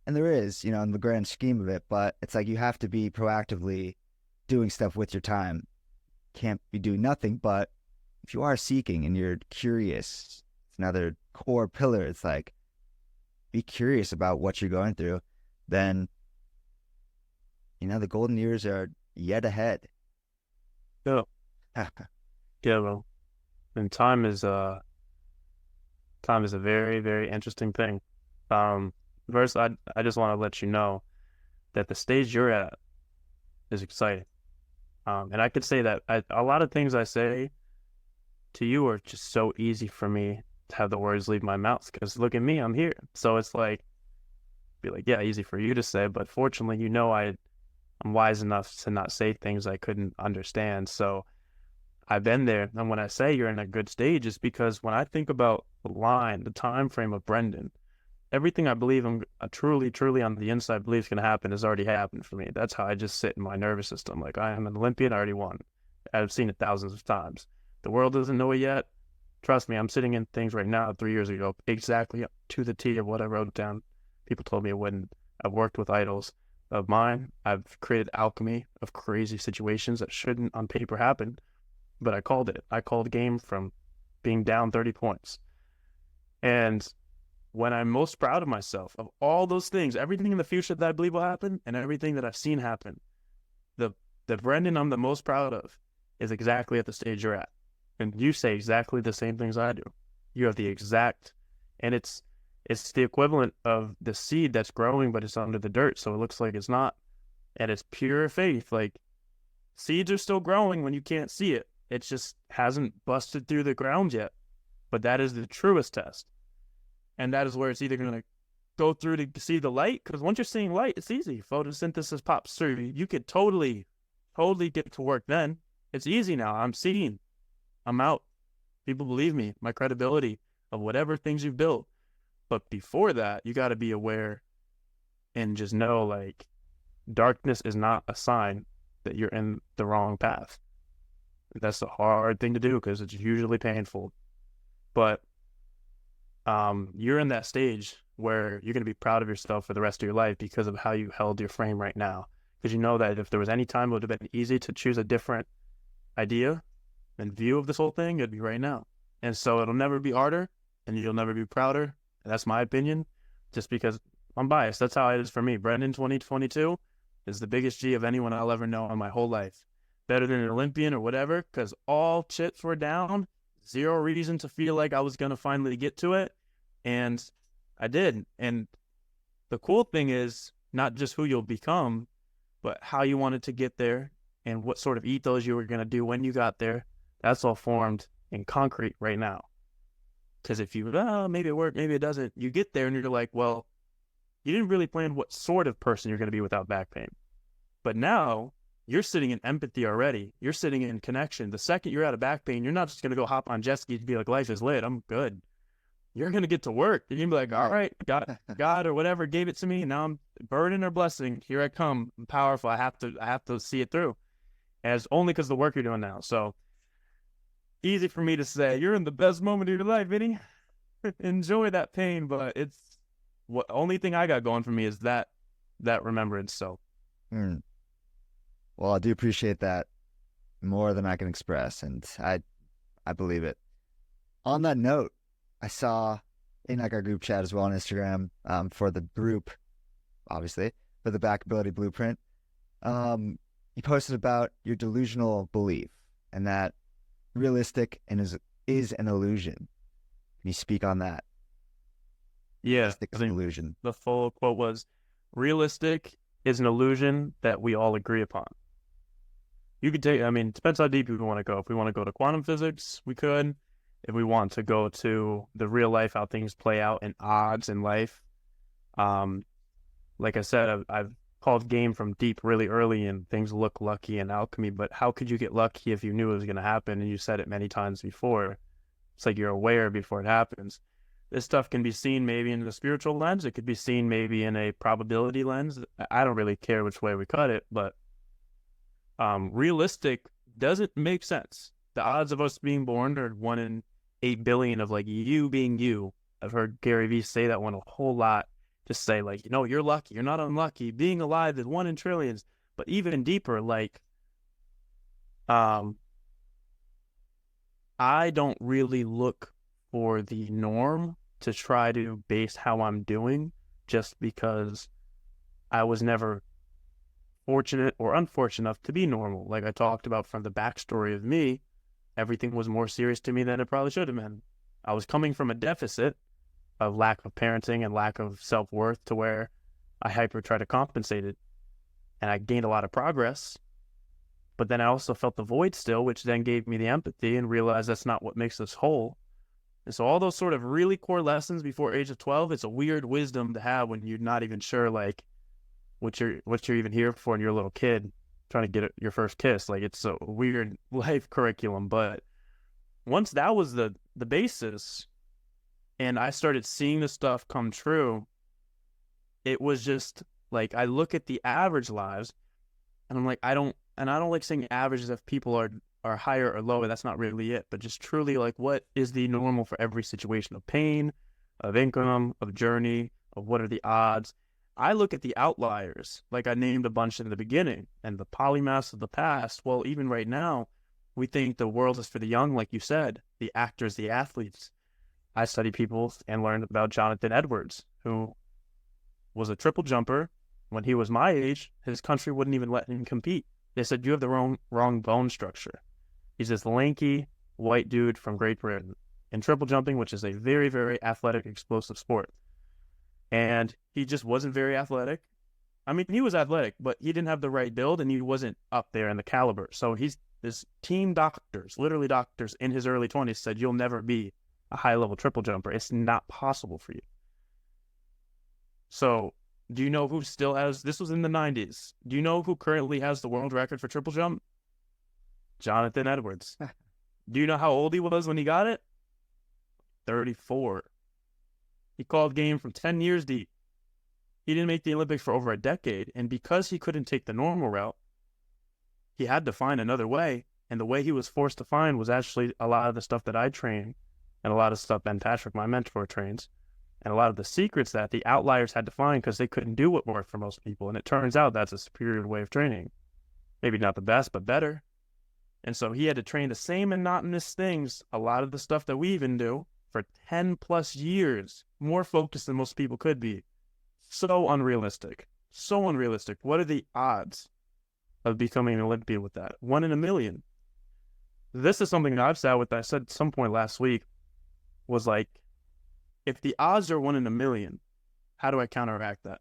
and there is, in the grand scheme of it, but it's like you have to be proactively doing stuff with your time. Can't be doing nothing. But if you are seeking and you're curious, it's another core pillar. It's like, be curious about what you're going through. Then, the golden years are yet ahead. Yeah. Yeah, well, and time is a very, very interesting thing. First, I just want to let you know that the stage you're at is exciting. And I could say that a lot of things I say to you are just so easy for me to have the words leave my mouth, because look at me, I'm here. So it's like, be like, yeah, easy for you to say, but fortunately, I'm wise enough to not say things I couldn't understand. So I've been there. And when I say you're in a good stage, it's because when I think about the time frame of Brendan, everything I believe I'm truly on the inside believe is going to happen has already happened for me. That's how I just sit in my nervous system. Like, I am an Olympian, I already won. I've seen it thousands of times. The world doesn't know it yet. Trust me, I'm sitting in things right now 3 years ago, exactly to the T of what I wrote down. People told me it wouldn't. I've worked with idols of mine. I've created alchemy of crazy situations that shouldn't on paper happen, but I called it. I called game from being down 30 points. And when I'm most proud of myself, of all those things, everything in the future that I believe will happen and everything that I've seen happen, the Brendan I'm the most proud of is exactly at the stage you're at. And you say exactly the same things I do. You have the exact, and it's the equivalent of the seed that's growing, but it's under the dirt, so it looks like it's not. And it's pure faith. Like, seeds are still growing when you can't see it. It just hasn't busted through the ground yet. But that is the truest test. And that is where it's either going to go through to see the light, because once you're seeing light, it's easy. Photosynthesis pops through. You could totally get to work then. It's easy now. I'm seeing. I'm out. People believe me, my credibility of whatever things you've built. But before that, you got to be aware and just know, like, darkness is not a sign that you're in the wrong path. That's a hard thing to do because it's usually painful. But you're in that stage where you're going to be proud of yourself for the rest of your life because of how you held your frame right now. Because you know that if there was any time it would have been easy to choose a different idea and view of this whole thing, it'd be right now. And so it'll never be harder and you'll never be prouder. And that's my opinion, just because I'm biased. That's how it is for me. Brendan 2022 is the biggest G of anyone I'll ever know in my whole life. Better than an Olympian or whatever, because all chips were down. Zero reason to feel like I was going to finally get to it. And I did. And the cool thing is not just who you'll become, but how you wanted to get there and what sort of ethos you were going to do when you got there. That's all formed in concrete right now. Because if you, maybe it worked, maybe it doesn't, you get there and you're like, well, you didn't really plan what sort of person you're going to be without back pain. But now you're sitting in empathy already. You're sitting in connection. The second you're out of back pain, you're not just going to go hop on jet skis and be like, life is lit, I'm good. You're going to get to work. You're going to be like, all right, God or whatever gave it to me. Now I'm burden or blessing. Here I come. I'm powerful. I have to see it through. And it's only because of the work you're doing now. So easy for me to say, you're in the best moment of your life, Vinny. Enjoy that pain. But it's what only thing I got going for me is that remembrance. So. Well, I do appreciate that more than I can express, and I believe it. On that note, I saw in like our group chat as well on Instagram for the group, obviously, for the Backability Blueprint, you posted about your delusional belief and that realistic and is an illusion. Can you speak on that? Yeah, Realistic is an illusion. The full quote was, realistic is an illusion that we all agree upon. You could take, it depends how deep we want to go. If we want to go to quantum physics, we could. If we want to go to the real life, how things play out and odds in life. Like I said, I've called game from deep really early and things look lucky in alchemy, but how could you get lucky if you knew it was going to happen? And you said it many times before. It's like you're aware before it happens. This stuff can be seen maybe in the spiritual lens. It could be seen maybe in a probability lens. I don't really care which way we cut it, but realistic doesn't make sense. The odds of us being born are 1 in 8 billion of like you being you. I've heard Gary Vee say that one a whole lot. Just say like, you're lucky. You're not unlucky. Being alive is 1 in trillions. But even deeper, like, I don't really look for the norm to try to base how I'm doing just because I was never fortunate or unfortunate enough to be normal. Like I talked about from the backstory of me, everything was more serious to me than it probably should have been. I was coming from a deficit of lack of parenting and lack of self-worth to where I hyper try to compensate it. And I gained a lot of progress. But then I also felt the void still, which then gave me the empathy and realized that's not what makes us whole. And so all those sort of really core lessons before age of 12, it's a weird wisdom to have when you're not even sure like what you're even here for and you're a little kid trying to get your first kiss. Like it's a weird life curriculum. But once that was the basis and I started seeing the stuff come true, it was just like I look at the average lives and I'm like, I don't like saying average as if people are higher or lower. That's not really it, but just truly like what is the normal for every situation of pain, of income, of journey, of what are the odds. I look at the outliers, like I named a bunch in the beginning, and the polymaths of the past. Well, even right now, we think the world is for the young, like you said, the actors, the athletes. I study people and learned about Jonathan Edwards, who was a triple jumper. When he was my age, his country wouldn't even let him compete. They said, you have the wrong bone structure. He's this lanky white dude from Great Britain in triple jumping, which is a very, very athletic, explosive sport. And he just wasn't very athletic. I mean, he was athletic, but he didn't have the right build and he wasn't up there in the caliber. So this team doctors, literally doctors in his early 20s said, you'll never be a high-level triple jumper. It's not possible for you. So do you know who still has, this was in the 90s. Do you know who currently has the world record for triple jump? Jonathan Edwards. Do you know how old he was when he got it? 34. He called game from 10 years deep. He didn't make the Olympics for over a decade. And because he couldn't take the normal route, he had to find another way. And the way he was forced to find was actually a lot of the stuff that I train and a lot of stuff Ben Patrick, my mentor, trains. And a lot of the secrets that the outliers had to find because they couldn't do what worked for most people. And it turns out that's a superior way of training. Maybe not the best, but better. And so he had to train the same monotonous things, a lot of the stuff that we even do, for 10 plus years, more focused than most people could be. So unrealistic. So unrealistic. What are the odds of becoming an Olympian with that? 1 in a million. This is something that I've sat with, I said at some point last week, was like, if the odds are 1 in a million, how do I counteract that?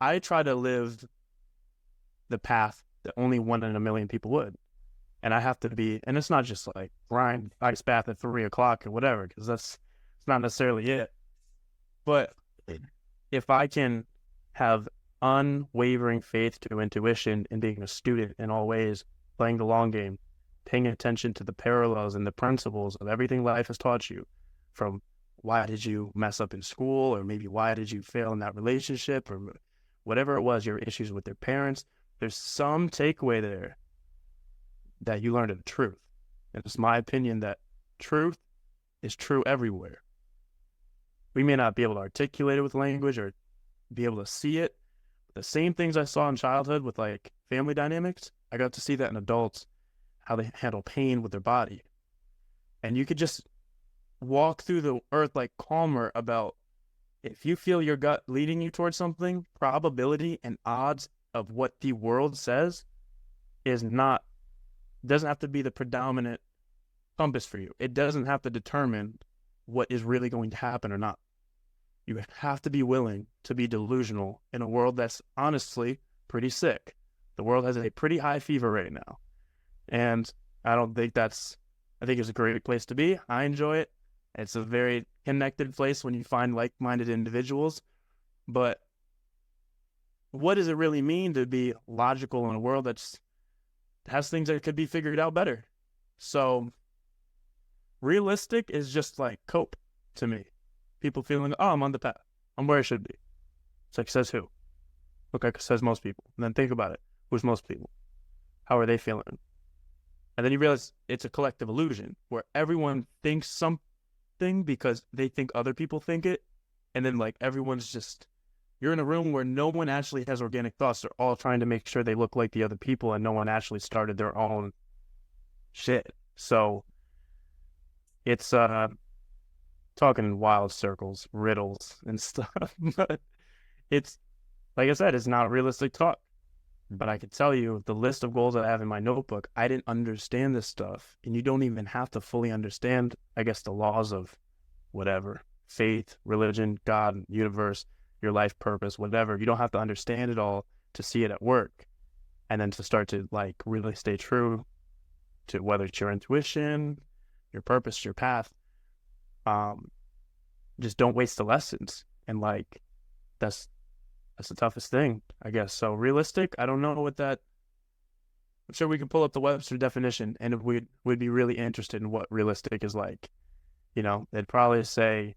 I try to live the path that only 1 in a million people would. And I have to be, and it's not just like grind ice bath at 3 o'clock or whatever, because it's not necessarily it. But if I can have unwavering faith to intuition and being a student in all ways, playing the long game, paying attention to the parallels and the principles of everything life has taught you, from why did you mess up in school, or maybe why did you fail in that relationship, or whatever it was, your issues with your parents, there's some takeaway there that you learned the truth. And it's my opinion that truth is true everywhere. We may not be able to articulate it with language or be able to see it. But the same things I saw in childhood with like family dynamics, I got to see that in adults, how they handle pain with their body. And you could just walk through the earth like calmer about, if you feel your gut leading you towards something, probability and odds of what the world says doesn't have to be the predominant compass for you. It doesn't have to determine what is really going to happen or not. You have to be willing to be delusional in a world that's honestly pretty sick. The world has a pretty high fever right now. And I think it's a great place to be. I enjoy it. It's a very connected place when you find like-minded individuals. But what does it really mean to be logical in a world that has things that could be figured out better? So realistic is just like cope to me. People feeling, oh, I'm on the path. I'm where I should be. It's like, says who? Okay, says most people. And then think about it. Who's most people? How are they feeling? And then you realize it's a collective illusion where everyone thinks something because they think other people think it. And then like everyone's just, you're in a room where no one actually has organic thoughts. They're all trying to make sure they look like the other people, and no one actually started their own shit. So it's talking in wild circles, riddles and stuff. But it's, like I said, it's not realistic talk. But I could tell you the list of goals that I have in my notebook, I didn't understand this stuff. And you don't even have to fully understand, I guess, the laws of whatever, faith, religion, God, universe, your life purpose, whatever. You don't have to understand it all to see it at work. And then to start to like really stay true to whether it's your intuition, your purpose, your path. Just don't waste the lessons. And like, that's the toughest thing, I guess. So realistic, I don't know what that, I'm sure we can pull up the Webster definition, and if we'd be really interested in what realistic is like. You know, they'd probably say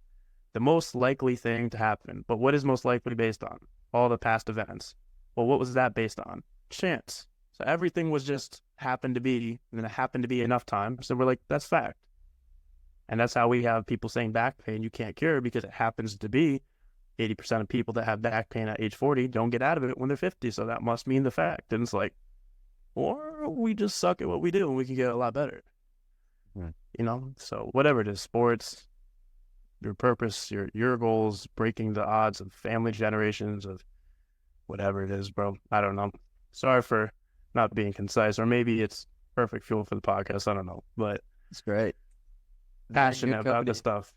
the most likely thing to happen. But what is most likely based on? All the past events. Well, what was that based on? Chance. So everything was just happened to be, and then it happened to be enough time. So we're like, that's fact. And that's how we have people saying back pain you can't cure because it happens to be 80% of people that have back pain at age 40 don't get out of it when they're 50. So that must mean the fact. And it's like, or we just suck at what we do and we can get a lot better. Right. You know, so whatever it is, sports, your purpose, your goals, breaking the odds of family generations, of whatever it is, bro. I don't know. Sorry for not being concise, or maybe it's perfect fuel for the podcast. I don't know, but It's great. passionate about this stuff.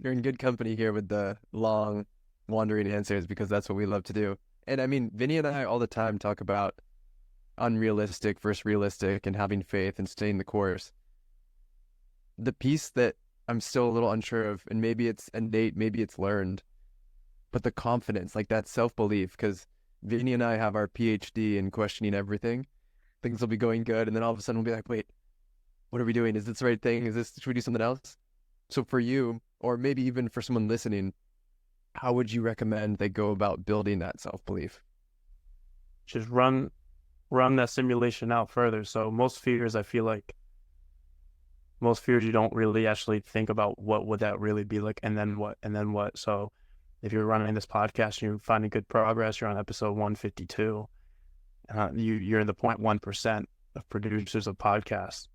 You're in good company here with the long, wandering answers, because that's what we love to do. And I mean, Vinny and I all the time talk about unrealistic versus realistic and having faith and staying the course. The piece that I'm still a little unsure of, and maybe it's innate, maybe it's learned, but the confidence, like that self-belief, because Vinny and I have our PhD in questioning everything. Things will be going good, and then all of a sudden we'll be like, wait, what are we doing? Is this the right thing? Should we do something else? So for you, or maybe even for someone listening, how would you recommend they go about building that self-belief? Just run run that simulation out further. So most fears, I feel like most fears you don't really actually think about what would that really be like, and then what. So if you're running this podcast and you're finding good progress, you're on episode 152. You're in the 0.1% of producers of podcasts.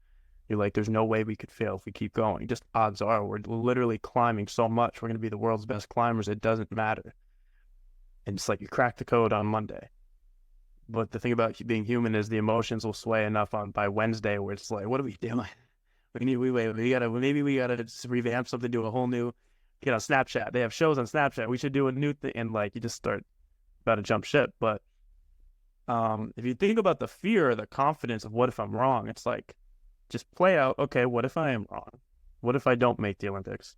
You're like, there's no way we could fail if we keep going. Just odds are we're literally climbing so much. We're going to be the world's best climbers. It doesn't matter. And it's like you crack the code on Monday. But the thing about being human is the emotions will sway enough on by Wednesday where it's like, what are we doing? We gotta revamp something, do a whole new, get on Snapchat. They have shows on Snapchat. We should do a new thing, and like you just start about to jump ship. But if you think about the fear or the confidence of what if I'm wrong, it's like just play out. Okay, what if I am wrong? What if I don't make the Olympics?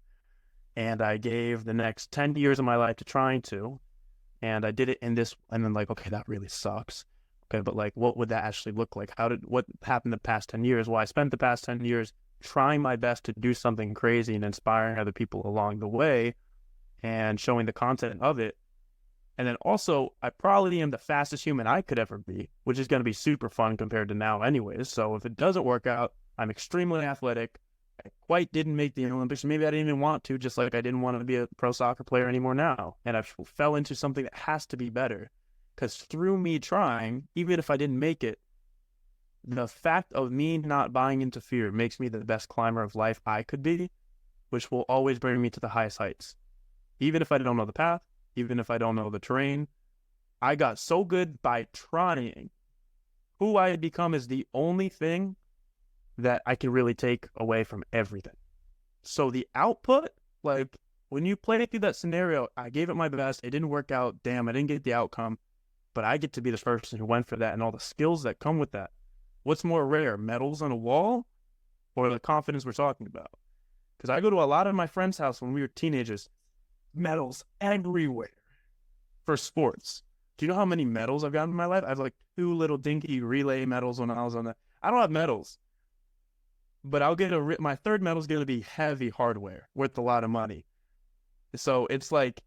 And I gave the next 10 years of my life to trying to, and I did it in this, and then like, okay, that really sucks. Okay, but like, what would that actually look like? What happened the past 10 years? Well, I spent the past 10 years trying my best to do something crazy and inspiring other people along the way and showing the content of it. And then also, I probably am the fastest human I could ever be, which is going to be super fun compared to now anyways. So if it doesn't work out, I'm extremely athletic. I quite didn't make the Olympics. Maybe I didn't even want to, just like I didn't want to be a pro soccer player anymore now. And I fell into something that has to be better. Because through me trying, even if I didn't make it, the fact of me not buying into fear makes me the best climber of life I could be, which will always bring me to the highest heights. Even if I don't know the path, even if I don't know the terrain, I got so good by trying. Who I had become is the only thing that I can really take away from everything. So the output, like when you play through that scenario, I gave it my best. It didn't work out. Damn, I didn't get the outcome. But I get to be the person who went for that and all the skills that come with that. What's more rare, medals on a wall or the confidence we're talking about? Because I go to a lot of my friends' house when we were teenagers, medals everywhere for sports. Do you know how many medals I've gotten in my life? I have like 2 little dinky relay medals when I was on that. I don't have medals, but I'll get my third medal is going to be heavy hardware worth a lot of money. So it's like,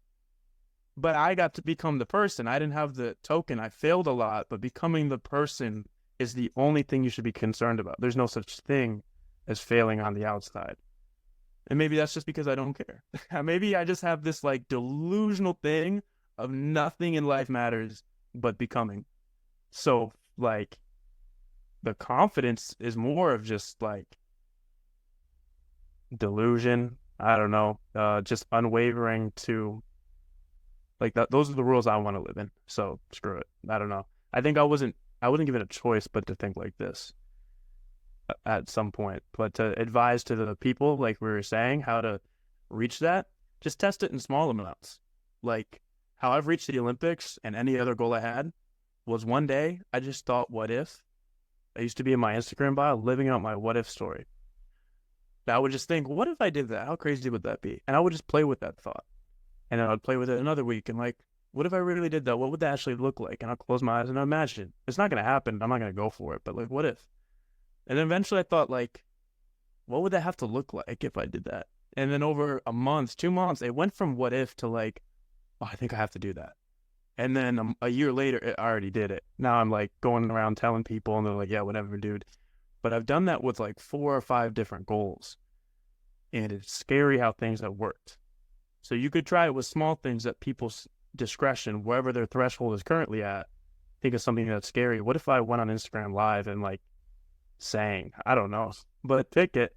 but I got to become the person. I didn't have the token. I failed a lot, but becoming the person is the only thing you should be concerned about. There's no such thing as failing on the outside. And maybe that's just because I don't care. Maybe I just have this like delusional thing of nothing in life matters but becoming. So like the confidence is more of just like delusion. I don't know. Just unwavering to like that. Those are the rules I want to live in. So screw it. I don't know. I think I wasn't given a choice but to think like this at some point. But to advise to the people, like we were saying, how to reach that, just test it in small amounts. Like how I've reached the Olympics and any other goal I had was one day I just thought, what if? I used to be in my Instagram bio living out my what if story. I would just think, what if I did that? How crazy would that be? And I would just play with that thought. And then I'd play with it another week and like, what if I really did that? What would that actually look like? And I'll close my eyes and imagine. It's not going to happen. I'm not going to go for it. But like, what if? And then eventually I thought like, what would that have to look like if I did that? And then over a month, 2 months, it went from what if to like, oh, I think I have to do that. And then a year later, I already did it. Now I'm like going around telling people and they're like, yeah, whatever, dude. But I've done that with like 4 or 5 different goals. And it's scary how things have worked. So you could try it with small things that people's discretion, wherever their threshold is currently at, think of something that's scary. What if I went on Instagram Live and like sang? I don't know. But pick it.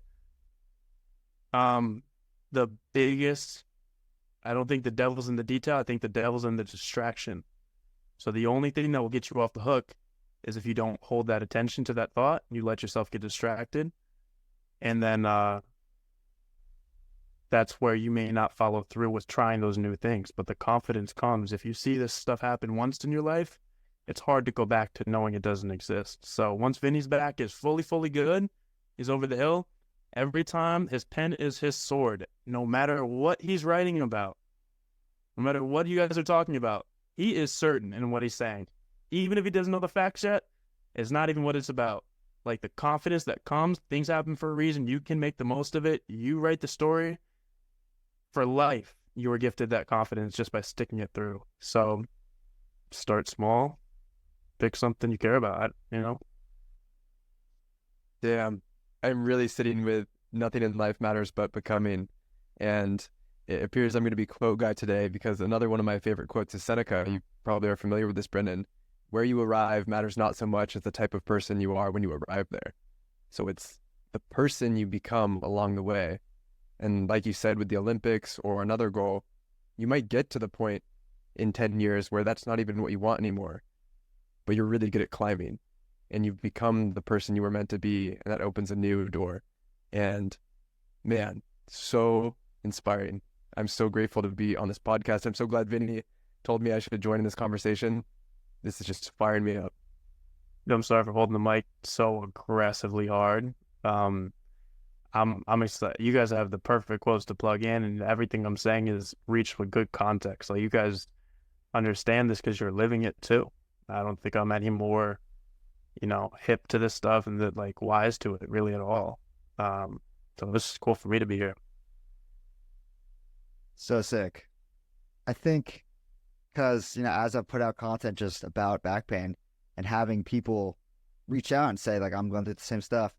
The biggest, I don't think the devil's in the detail. I think the devil's in the distraction. So the only thing that will get you off the hook is if you don't hold that attention to that thought, you let yourself get distracted. And then that's where you may not follow through with trying those new things. But the confidence comes. If you see this stuff happen once in your life, it's hard to go back to knowing it doesn't exist. So once Vinny's back is fully good, he's over the hill, every time his pen is his sword, no matter what he's writing about, no matter what you guys are talking about, he is certain in what he's saying. Even if he doesn't know the facts yet, it's not even what it's about. Like the confidence that comes, things happen for a reason. You can make the most of it. You write the story. For life, you were gifted that confidence just by sticking it through. So start small, pick something you care about, Damn, I'm really sitting with nothing in life matters but becoming. And it appears I'm going to be quote guy today because another one of my favorite quotes is Seneca. You probably are familiar with this, Brendan. Where you arrive matters not so much as the type of person you are when you arrive there. So it's the person you become along the way. And like you said, with the Olympics or another goal, you might get to the point in 10 years where that's not even what you want anymore, but you're really good at climbing and you've become the person you were meant to be. And that opens a new door. And man, so inspiring. I'm so grateful to be on this podcast. I'm so glad Vinny told me I should join in this conversation. This is just firing me up. I'm sorry for holding the mic so aggressively hard. I'm excited. You guys have the perfect quotes to plug in, and everything I'm saying is reached with good context. Like, you guys understand this because you're living it too. I don't think I'm any more, hip to this stuff and that like wise to it really at all. So this is cool for me to be here. So sick. I think because, as I put out content just about back pain and having people reach out and say, like, I'm going through the same stuff,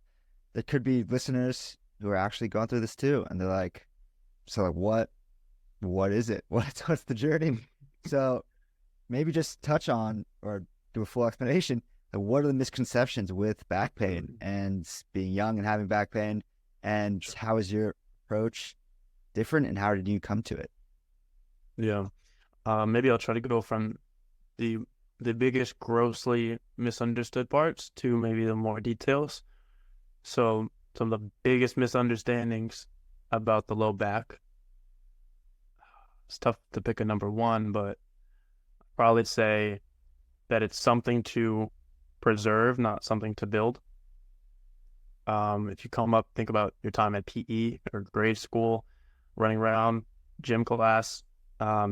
there could be listeners who are actually going through this too. And they're like, so like, what is it? What's the journey? So maybe just touch on or do a full explanation of what are the misconceptions with back pain and being young and having back pain, and how is your approach different and how did you come to it? Yeah. Maybe I'll try to go from the biggest grossly misunderstood parts to maybe the more details. So some of the biggest misunderstandings about the low back. It's tough to pick a number one, but I'd probably say that it's something to preserve, not something to build. If you think about your time at PE or grade school, running around, gym class,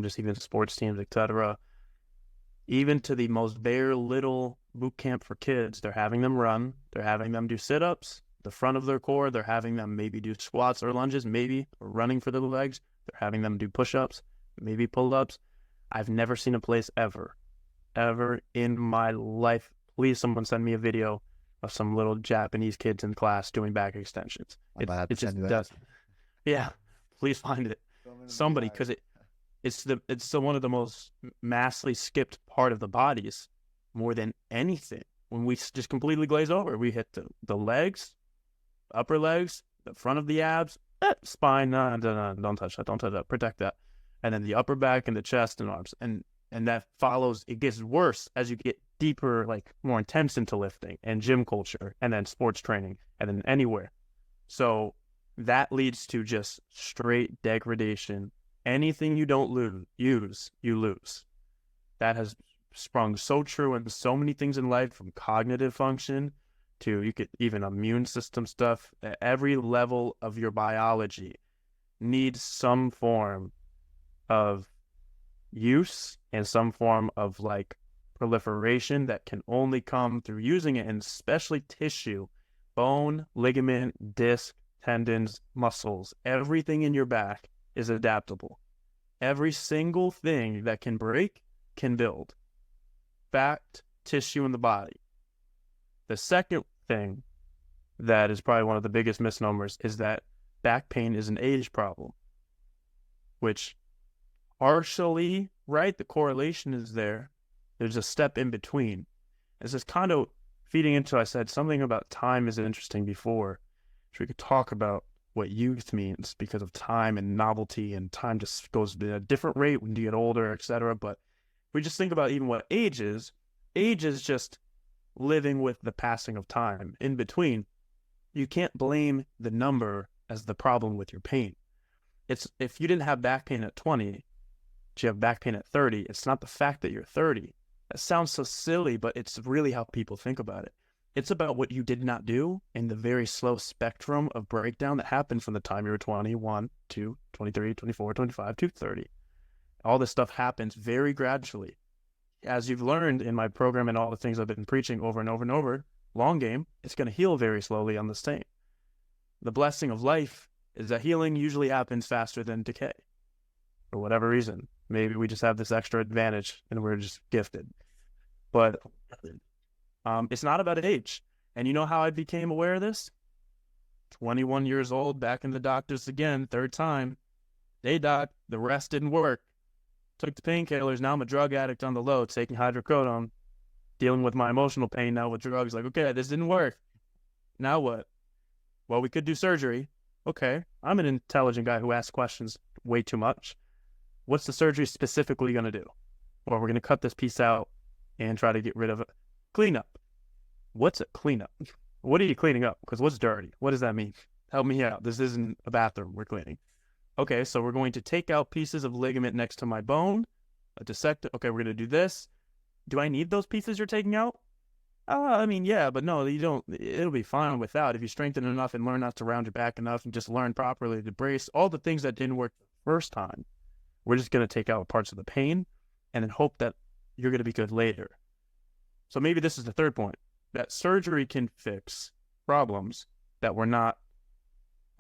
just even sports teams, etc. Even to the most bare little boot camp for kids, they're having them run, they're having them do sit-ups, the front of their core, they're having them maybe do squats or lunges, maybe, or running for the legs, they're having them do push-ups, maybe pull-ups. I've never seen a place ever in my life. Please, someone send me a video of some little Japanese kids in class doing back extensions. It just doesn't. Yeah, please find it. Somebody, because it's one of the most massively skipped part of the bodies more than anything. When we just completely glaze over, we hit the legs, upper legs, the front of the abs, spine. No, don't touch that. Protect that. And then the upper back and the chest and arms. And that follows, it gets worse as you get deeper, like more intense into lifting and gym culture and then sports training and then anywhere. So that leads to just straight degradation. Anything you don't use, you lose. That has sprung so true in so many things in life, from cognitive function to you could even immune system stuff. Every level of your biology needs some form of use and some form of like proliferation that can only come through using it, and especially tissue, bone, ligament, disc, tendons, muscles. Everything in your back is adaptable. Every single thing that can break can build. Fat, tissue in the body. The second thing that is probably one of the biggest misnomers is that back pain is an age problem, which partially, right, the correlation is there. There's a step in between. This is kind of feeding into, I said something about time is interesting before, which we could talk about what youth means because of time and novelty, and time just goes at a different rate when you get older, etc. But if we just think about even what age is just living with the passing of time in between. You can't blame the number as the problem with your pain. It's if you didn't have back pain at 20, but you have back pain at 30, it's not the fact that you're 30. That sounds so silly, but it's really how people think about it. It's about what you did not do in the very slow spectrum of breakdown that happened from the time you were 21 to 23, 24, 25 to 30. All this stuff happens very gradually. As you've learned in my program and all the things I've been preaching over and over and over, long game, it's going to heal very slowly on the same. The blessing of life is that healing usually happens faster than decay. For whatever reason. Maybe we just have this extra advantage and we're just gifted. But it's not about age. And you know how I became aware of this? 21 years old, back in the doctors again, third time. Hey, doc, the rest didn't work. Took the painkillers. Now I'm a drug addict on the low, taking hydrocodone, dealing with my emotional pain now with drugs. Like, okay, this didn't work. Now what? Well, we could do surgery. Okay, I'm an intelligent guy who asks questions way too much. What's the surgery specifically going to do? Or we're going to cut this piece out and try to get rid of it. Cleanup. What's a cleanup? What are you cleaning up? Because what's dirty? What does that mean? Help me out. This isn't a bathroom we're cleaning. Okay, so we're going to take out pieces of ligament next to my bone, dissect it. Okay, we're going to do this. Do I need those pieces you're taking out? I mean, yeah, but no, you don't. It'll be fine without. If you strengthen enough and learn not to round your back enough and just learn properly to brace, all the things that didn't work the first time, we're just going to take out parts of the pain and then hope that you're going to be good later. So maybe this is the third point, that surgery can fix problems that were not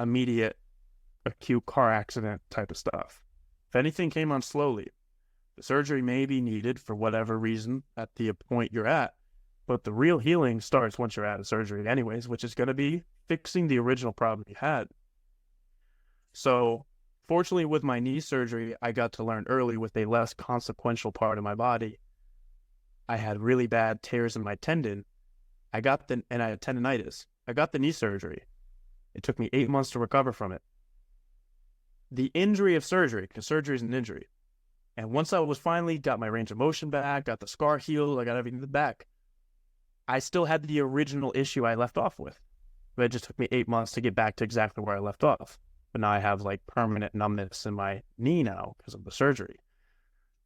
immediate, acute car accident type of stuff. If anything came on slowly, the surgery may be needed for whatever reason at the point you're at, but the real healing starts once you're out of surgery anyways, which is going to be fixing the original problem you had. So fortunately with my knee surgery, I got to learn early with a less consequential part of my body. I had really bad tears in my tendon. And I had tendonitis. I got the knee surgery. It took me 8 months to recover from it. The injury of surgery, because surgery is an injury. And once I was finally got my range of motion back, got the scar healed, I got everything back, I still had the original issue I left off with. But it just took me 8 months to get back to exactly where I left off. But now I have like permanent numbness in my knee now because of the surgery.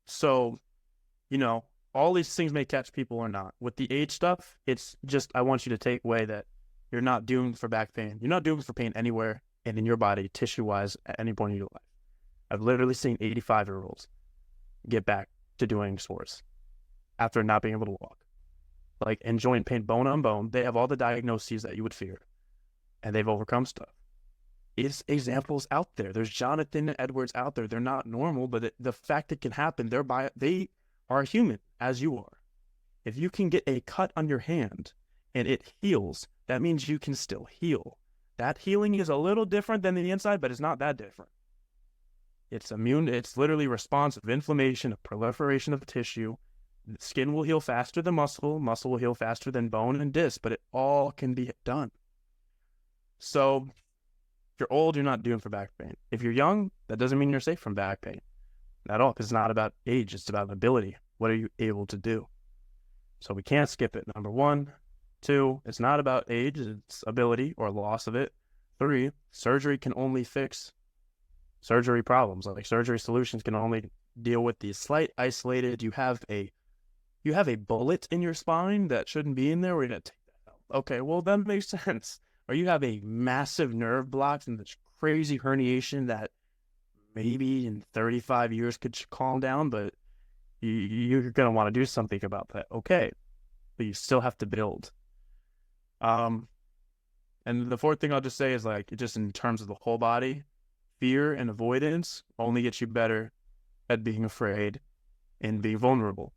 So, you know, all these things may catch people or not. With the age stuff, it's just, I want you to take away that you're not doomed for back pain. You're not doomed for pain anywhere and in your body, tissue-wise, at any point in your life. I've literally seen 85-year-olds get back to doing sports after not being able to walk. Like, and joint pain, bone on bone. They have all the diagnoses that you would fear, and they've overcome stuff. It's examples out there. There's Jonathan Edwards out there. They're not normal, but the fact it can happen, they are human as you are. If you can get a cut on your hand and it heals, that means you can still heal. That healing is a little different than the inside, but it's not that different. It's immune. It's literally responsive inflammation, a proliferation of tissue. The skin will heal faster than muscle. Muscle will heal faster than bone and disc, but it all can be done. So if you're old, you're not doomed for back pain. If you're young, that doesn't mean you're safe from back pain at all, because it's not about age. It's about ability. What are you able to do? So we can't skip it. Number 1. 2, it's not about age. It's ability or loss of it. 3, surgery can only fix surgery problems. Like surgery solutions can only deal with the slight isolated. You have a bullet in your spine that shouldn't be in there. We're going to take that out. Okay, well, that makes sense. Or you have a massive nerve block and this crazy herniation that maybe in 35 years could calm down, but you're going to want to do something about that. Okay, but you still have to build. And the fourth thing I'll just say is, like, just in terms of the whole body, fear and avoidance only gets you better at being afraid and being vulnerable.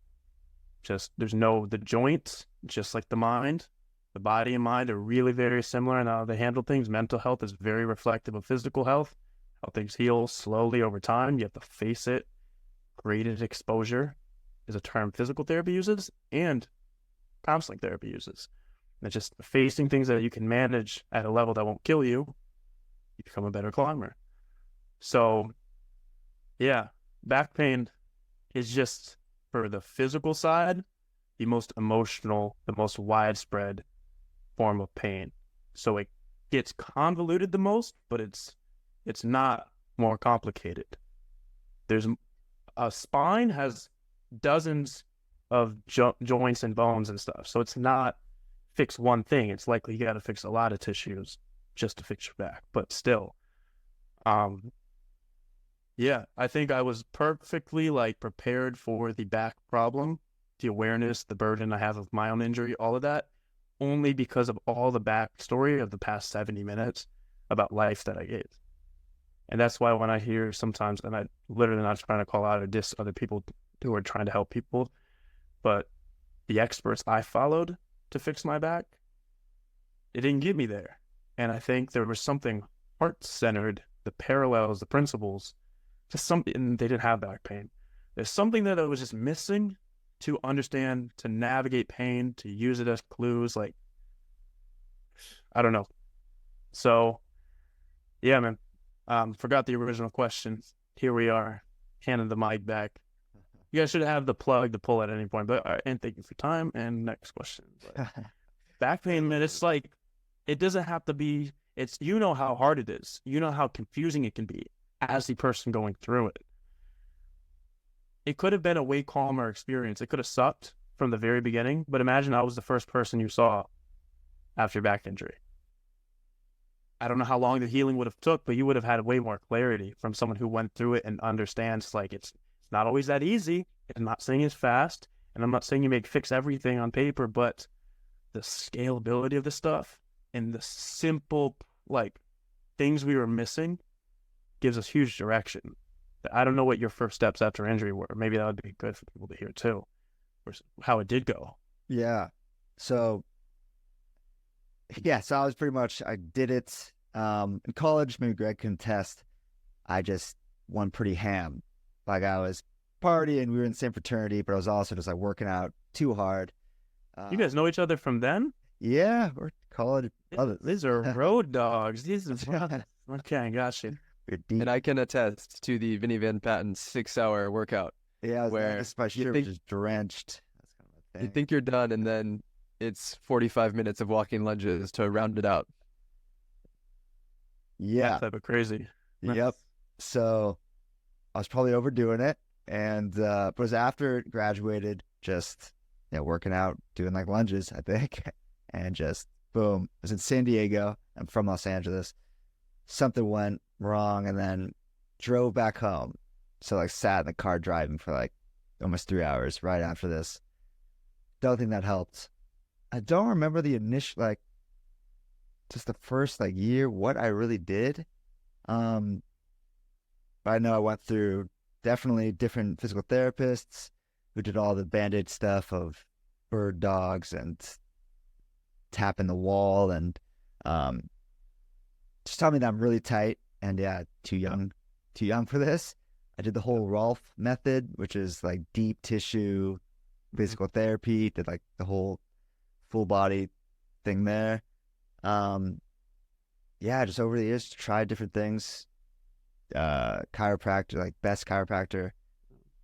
The joints, just like the mind, the body and mind are really very similar in how they handle things. Mental health is very reflective of physical health, how things heal slowly over time. You have to face it. Graded exposure is a term physical therapy uses and counseling therapy uses. And it's just facing things that you can manage at a level that won't kill you. You become a better climber. So, yeah, back pain is just, for the physical side, the most emotional, the most widespread form of pain. So it gets convoluted the most, but it's not more complicated. There's a spine has dozens of joints and bones and stuff. So it's not fix one thing. It's likely you got to fix a lot of tissues just to fix your back. But still, yeah, I think I was perfectly prepared for the back problem, the awareness, the burden I have of my own injury, all of that, only because of all the backstory of the past 70 minutes about life that I gave. And that's why when I hear sometimes, and I'm literally not trying to call out or diss other people who are trying to help people, but the experts I followed to fix my back, it didn't get me there. And I think there was something heart-centered, the parallels, the principles, just something, and they didn't have back pain. There's something that I was just missing to understand, to navigate pain, to use it as clues. Like, I don't know. So, yeah, man. Forgot the original question. Here we are, handing the mic back. You guys should have the plug to pull at any point. But all right, and thank you for time. And next question. But back pain, man, it's like, it doesn't have to be, it's, you know how hard it is. You know how confusing it can be as the person going through it. It could have been a way calmer experience. It could have sucked from the very beginning, but imagine I was the first person you saw after your back injury. I don't know how long the healing would have took, but you would have had way more clarity from someone who went through it and understands, like, it's not always that easy. I'm not saying it's fast, and I'm not saying you may fix everything on paper, but the scalability of the stuff and the simple, like, things we were missing gives us huge direction. I don't know what your first steps after injury were. Maybe that would be good for people to hear too, or how it did go. Yeah. So I was pretty much, I did it in college. Maybe Greg can attest. I just went pretty ham. Like, I was partying. We were in the same fraternity, but I was also just like working out too hard. You guys know each other from then? Yeah, we're college brothers. These are road dogs. These are okay, gotcha. And I can attest to the Vinny Van Patten's 6-hour workout. Yeah, where my shirt was just drenched. That's kind of a thing. You think you're done, and then it's 45 minutes of walking lunges to round it out. Yeah. That type of crazy. Yep. So I was probably overdoing it. And but it was after graduated, just working out, doing like lunges, I think. And just boom. I was in San Diego. I'm from Los Angeles. Something went wrong, and then drove back home. So like sat in the car driving for like almost 3 hours right after this. Don't think that helped. I don't remember the initial, like, just the first like year what I really did. But I know I went through definitely different physical therapists who did all the band-aid stuff of bird dogs and tapping the wall and just tell me that I'm really tight and too young for this. I did the whole Rolf method, which is like deep tissue physical therapy, did like the whole full body thing there. Just over the years, tried different things. Chiropractor, like best chiropractor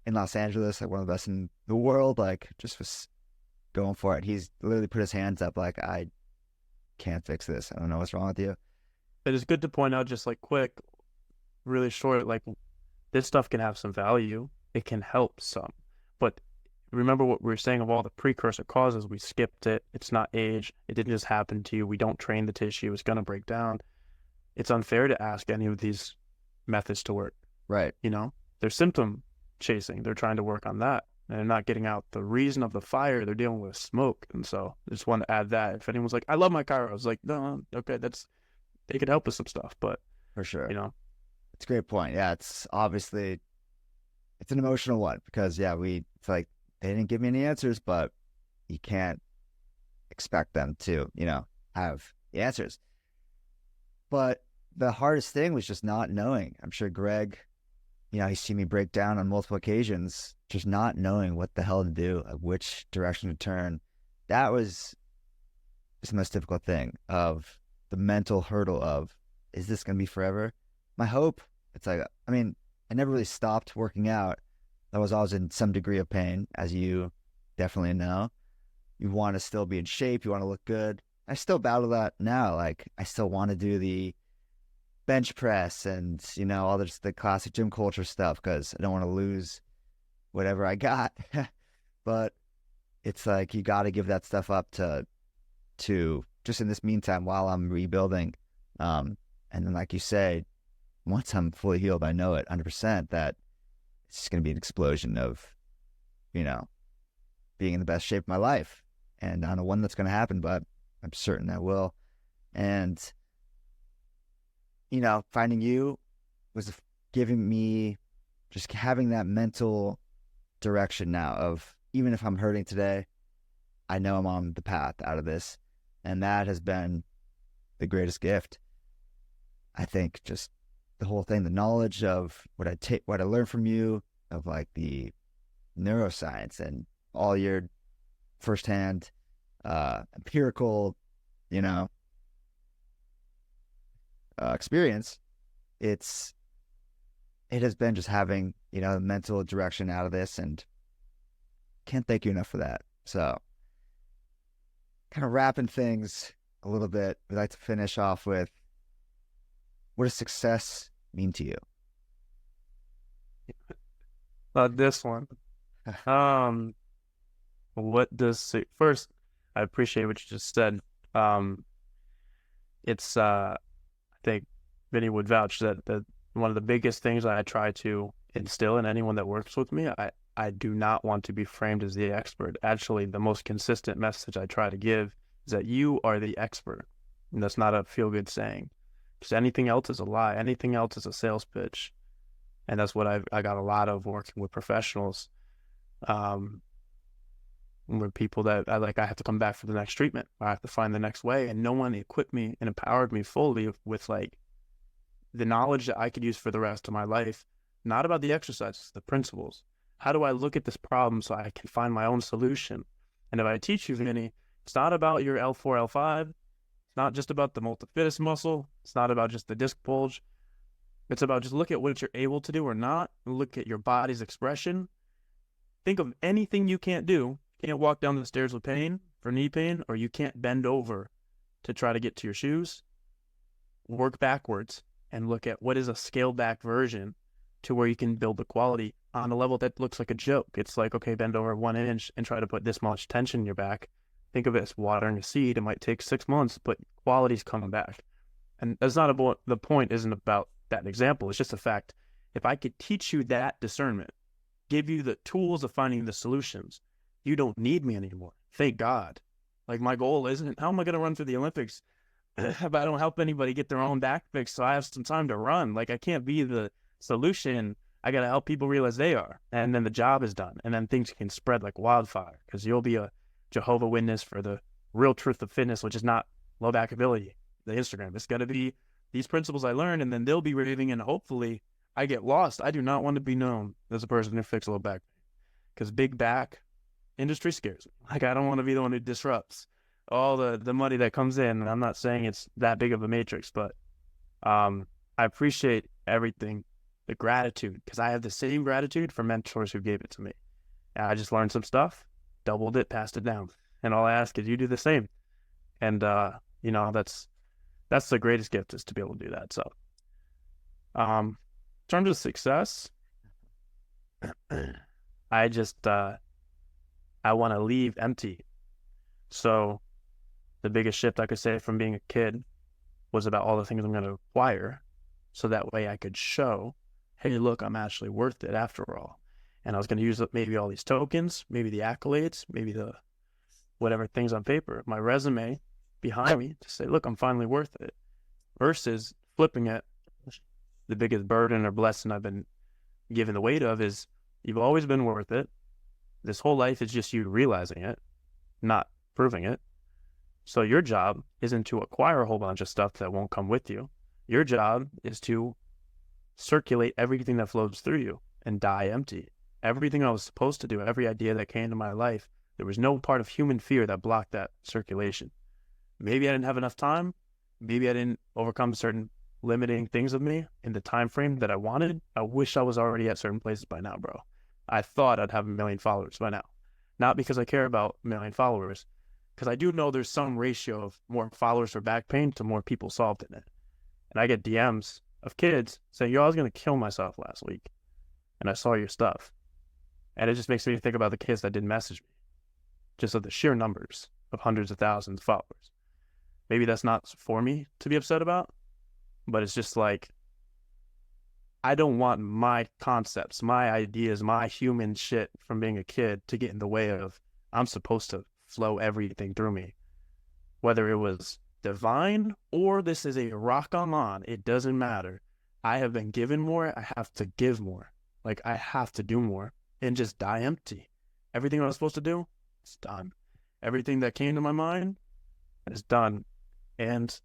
in Los Angeles, like one of the best in the world, like just was going for it. He's literally put his hands up like, I can't fix this. I don't know what's wrong with you. But it's good to point out, just like quick, really short, like this stuff can have some value. It can help some. But remember what we were saying of all the precursor causes. We skipped it. It's not age. It didn't just happen to you. We don't train the tissue. It's going to break down. It's unfair to ask any of these methods to work. Right. They're symptom chasing. They're trying to work on that. And they're not getting out the reason of the fire. They're dealing with smoke. And so I just want to add that. If anyone's like, I love my chiro, I was like, no, okay, they could help with some stuff, but for sure. It's a great point. Yeah, it's obviously, it's an emotional one because it's like they didn't give me any answers, but you can't expect them to, have the answers. But the hardest thing was just not knowing. I'm sure Greg, he's seen me break down on multiple occasions, just not knowing what the hell to do, like which direction to turn. That was just the most difficult thing, of the mental hurdle of, is this going to be forever? My hope, it's like, I never really stopped working out. I was always in some degree of pain, as you definitely know. You want to still be in shape. You want to look good. I still battle that now. Like, I still want to do the bench press and, all the classic gym culture stuff because I don't want to lose whatever I got. But it's like, you got to give that stuff up to just in this meantime while I'm rebuilding. And then, like you say, once I'm fully healed, I know it 100% that it's just going to be an explosion of, being in the best shape of my life. And I don't know when that's going to happen, but I'm certain I will. And, finding you was giving me just having that mental direction now of, even if I'm hurting today, I know I'm on the path out of this. And that has been the greatest gift. I think just the whole thing, the knowledge of what I learned from you, of like the neuroscience and all your firsthand empirical, experience. It has been just having, mental direction out of this, and can't thank you enough for that. So kind of wrapping things a little bit, we'd like to finish off with, what does success mean to you? This one. What does first? I appreciate what you just said. It's I think Vinny would vouch that one of the biggest things I try to instill in anyone that works with me, I do not want to be framed as the expert. Actually, the most consistent message I try to give is that you are the expert. And that's not a feel-good saying. Because anything else is a lie. Anything else is a sales pitch. And that's what I got a lot of working with professionals. With people that I have to come back for the next treatment. I have to find the next way. And no one equipped me and empowered me fully with like the knowledge that I could use for the rest of my life. Not about the exercises, the principles. How do I look at this problem so I can find my own solution? And if I teach you, Vinny, it's not about your L4, L5. It's not just about the multifidus muscle. It's not about just the disc bulge. It's about just look at what you're able to do or not. Look at your body's expression. Think of anything you can't do. You can't walk down the stairs with pain, for knee pain, or you can't bend over to try to get to your shoes. Work backwards and look at what is a scaled back version to where you can build the quality on a level that looks like a joke. It's like, okay, bend over 1 inch and try to put this much tension in your back. Think of it as watering a seed. It might take 6 months, but quality's coming back. And that's not about, the point isn't about that example. It's just a fact. If I could teach you that discernment, give you the tools of finding the solutions, you don't need me anymore. Thank God. Like, my goal isn't, how am I going to run through the Olympics if I don't help anybody get their own back fixed so I have some time to run? Like, I can't be the solution. I got to help people realize they are. And then the job is done. And then things can spread like wildfire, because you'll be a Jehovah Witness for the real truth of fitness, which is not low back ability, the Instagram. It's got to be these principles I learned, and then they'll be raving, and hopefully I get lost. I do not want to be known as a person who fixes low back, because big back industry scares me. Like, I don't want to be the one who disrupts all the money that comes in. And I'm not saying it's that big of a matrix, but I appreciate everything, the gratitude, because I have the same gratitude for mentors who gave it to me. And I just learned some stuff, doubled it, passed it down. And all I ask is you do the same. And, that's the greatest gift, is to be able to do that. So, in terms of success, I just, I want to leave empty. So the biggest shift I could say from being a kid was about all the things I'm going to acquire. So that way I could show, hey, look, I'm actually worth it after all. And I was going to use maybe all these tokens, maybe the accolades, maybe the whatever things on paper, my resume behind me to say, look, I'm finally worth it. Versus flipping it, the biggest burden or blessing I've been given the weight of is, you've always been worth it. This whole life is just you realizing it, not proving it. So your job isn't to acquire a whole bunch of stuff that won't come with you. Your job is to circulate everything that flows through you and die empty. Everything I was supposed to do, every idea that came to my life, there was no part of human fear that blocked that circulation. Maybe I didn't have enough time. Maybe I didn't overcome certain limiting things of me in the time frame that I wanted. I wish I was already at certain places by now, bro. I thought I'd have 1 million followers by now. Not because I care about 1 million followers, because I do know there's some ratio of more followers for back pain to more people solved in it. And I get DMs of kids saying, yo, I was going to kill myself last week, and I saw your stuff. And it just makes me think about the kids that didn't message me, just of the sheer numbers of hundreds of thousands of followers. Maybe that's not for me to be upset about, but it's just like, I don't want my concepts, my ideas, my human shit from being a kid to get in the way of, I'm supposed to flow everything through me. Whether it was divine or this is a rock I'm on, it doesn't matter. I have been given more. I have to give more. Like, I have to do more and just die empty. Everything I was supposed to do, it's done. Everything that came to my mind is done. And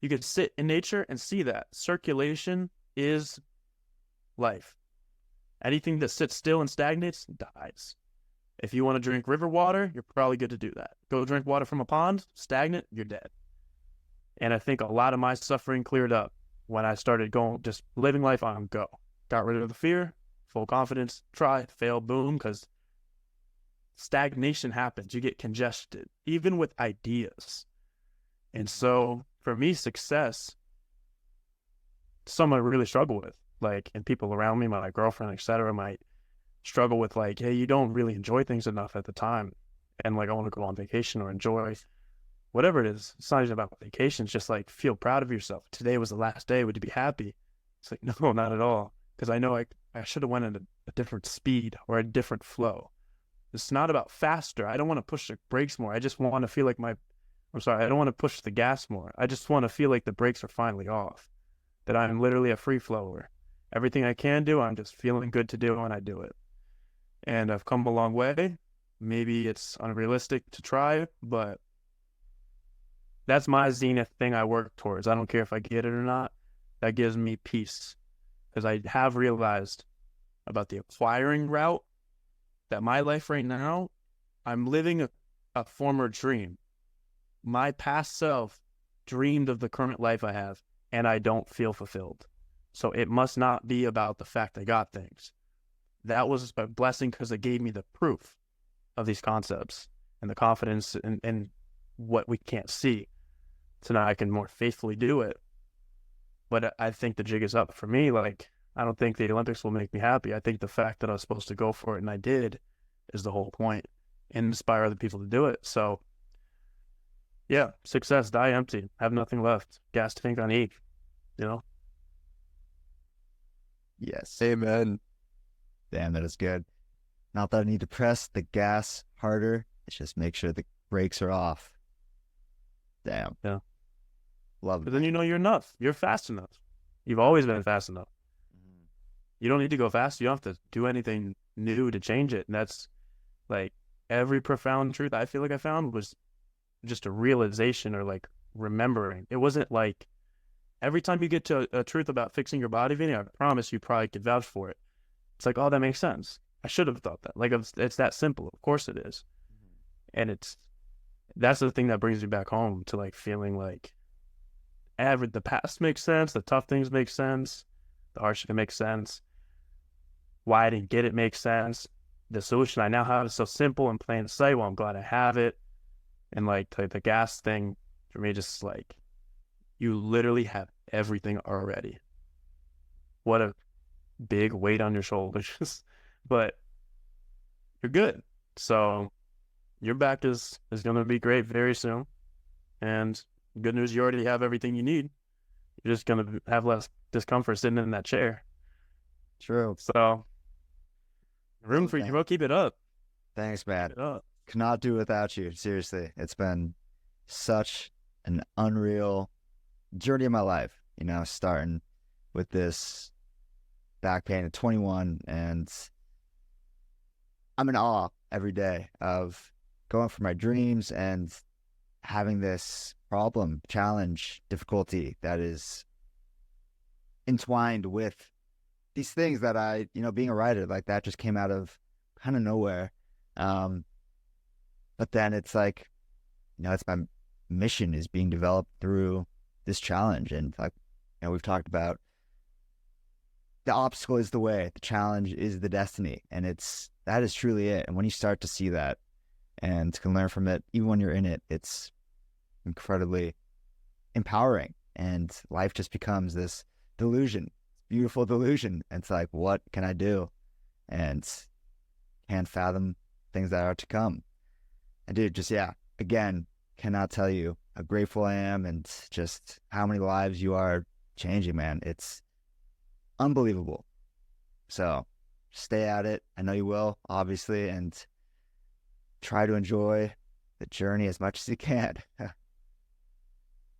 you could sit in nature and see that circulation is life. Anything that sits still and stagnates dies. If you want to drink river water, you're probably good to do that. Go drink water from a pond, stagnant, you're dead. And I think a lot of my suffering cleared up when I started going, just living life on go. Got rid of the fear, full confidence, try, fail, boom, because stagnation happens. You get congested, even with ideas. And so for me, success, something I really struggle with. Like, and people around me, my girlfriend, etc., might struggle with like, hey, you don't really enjoy things enough at the time. And like, I want to go on vacation or enjoy whatever it is. It's not even about vacation. It's just like, feel proud of yourself. Today was the last day. Would you be happy? It's like, no, not at all. Because I know I should have went at a different speed or a different flow. It's not about faster. I don't want to push the brakes more. I just want to feel like I don't want to push the gas more. I just want to feel like the brakes are finally off. That I'm literally a free flower. Everything I can do, I'm just feeling good to do when I do it. And I've come a long way. Maybe it's unrealistic to try, but that's my zenith thing I work towards. I don't care if I get it or not. That gives me peace. Because I have realized about the acquiring route that my life right now, I'm living a former dream. My past self dreamed of the current life I have, and I don't feel fulfilled. So it must not be about the fact I got things. That was a blessing because it gave me the proof of these concepts and the confidence in what we can't see. So now I can more faithfully do it. But I think the jig is up for me. Like, I don't think the Olympics will make me happy. I think the fact that I was supposed to go for it and I did is the whole point, and inspire other people to do it. So yeah, success, die empty, have nothing left, gas tank on E, you know? Yes. Amen. Damn, that is good. Not that I need to press the gas harder. It's just make sure the brakes are off. Damn. Yeah. Love it. But then you know you're enough. You're fast enough. You've always been fast enough. You don't need to go fast. You don't have to do anything new to change it. And that's like every profound truth I feel like I found was just a realization or like remembering. It wasn't like every time you get to a truth about fixing your body, Vinny, I promise you probably could vouch for it. It's like, oh, that makes sense. I should have thought that. Like, it's that simple. Of course it is. And that's the thing that brings me back home to like feeling like the past makes sense. The tough things make sense. The hardship makes sense. Why I didn't get it makes sense. The solution I now have is so simple and plain to say. Well, I'm glad I have it. And like the gas thing for me, just like, you literally have everything already. What a big weight on your shoulders. But you're good. So your back is going to be great very soon. And good news, you already have everything you need. You're just going to have less discomfort sitting in that chair. True. So room for you, bro. Keep it up. Thanks, man. Keep it up. Cannot do without you. Seriously. It's been such an unreal journey of my life, you know, starting with this back pain at 21, and I'm in awe every day of going for my dreams and having this problem, challenge, difficulty that is entwined with these things that I, you know, being a writer, like that just came out of kind of nowhere. But then it's like, you know, it's my mission is being developed through this challenge. And like, you know, we've talked about the obstacle is the way, the challenge is the destiny. And that is truly it. And when you start to see that and can learn from it, even when you're in it, it's incredibly empowering. And life just becomes this delusion, beautiful delusion. And it's like, what can I do? And can't fathom things that are to come. And dude, just, yeah, again, cannot tell you how grateful I am and just how many lives you are changing, man. It's unbelievable. So stay at it. I know you will, obviously, and try to enjoy the journey as much as you can.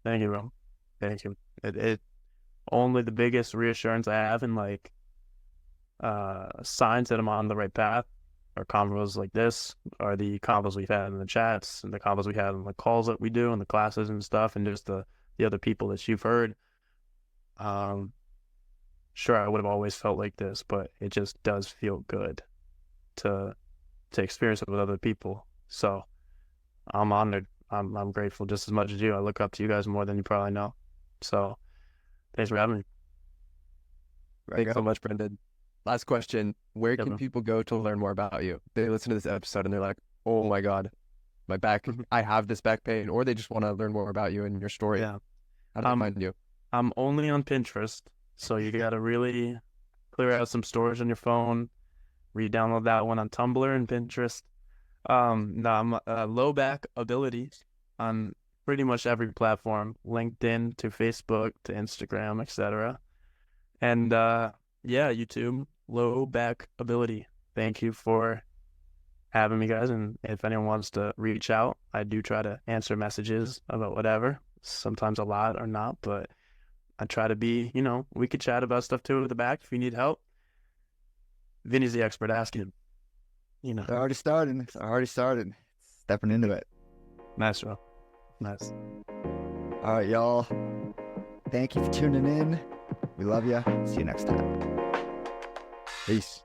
Thank you, bro. Thank you. It only the biggest reassurance I have and like signs that I'm on the right path our convos like this, are the convos we've had in the chats and the convos we had in the calls that we do and the classes and stuff, and just the other people that you've heard. Sure, I would have always felt like this, but it just does feel good to experience it with other people. So I'm honored. I'm grateful just as much as you. I look up to you guys more than you probably know. So thanks for having me. Thanks so much, Brendan. Last question. Where can man. people go to learn more about you? They listen to this episode and they're like, oh my God, my back, I have this back pain, or they just want to learn more about you and your story. Yeah. How do they find you? I'm only on Pinterest, so you got to really clear out some storage on your phone. Re-download that one on Tumblr and Pinterest. No, I'm low back abilities on pretty much every platform, LinkedIn to Facebook to Instagram, etc. And yeah, YouTube, low back ability. Thank you for having me, guys. And if anyone wants to reach out, I do try to answer messages about whatever. Sometimes a lot or not, but I try to be, we could chat about stuff too at the back if you need help. Vinny's the expert. Ask him. It's already started. Stepping into it. Nice, bro. Nice. All right, y'all. Thank you for tuning in. We love you. See you next time. Peace.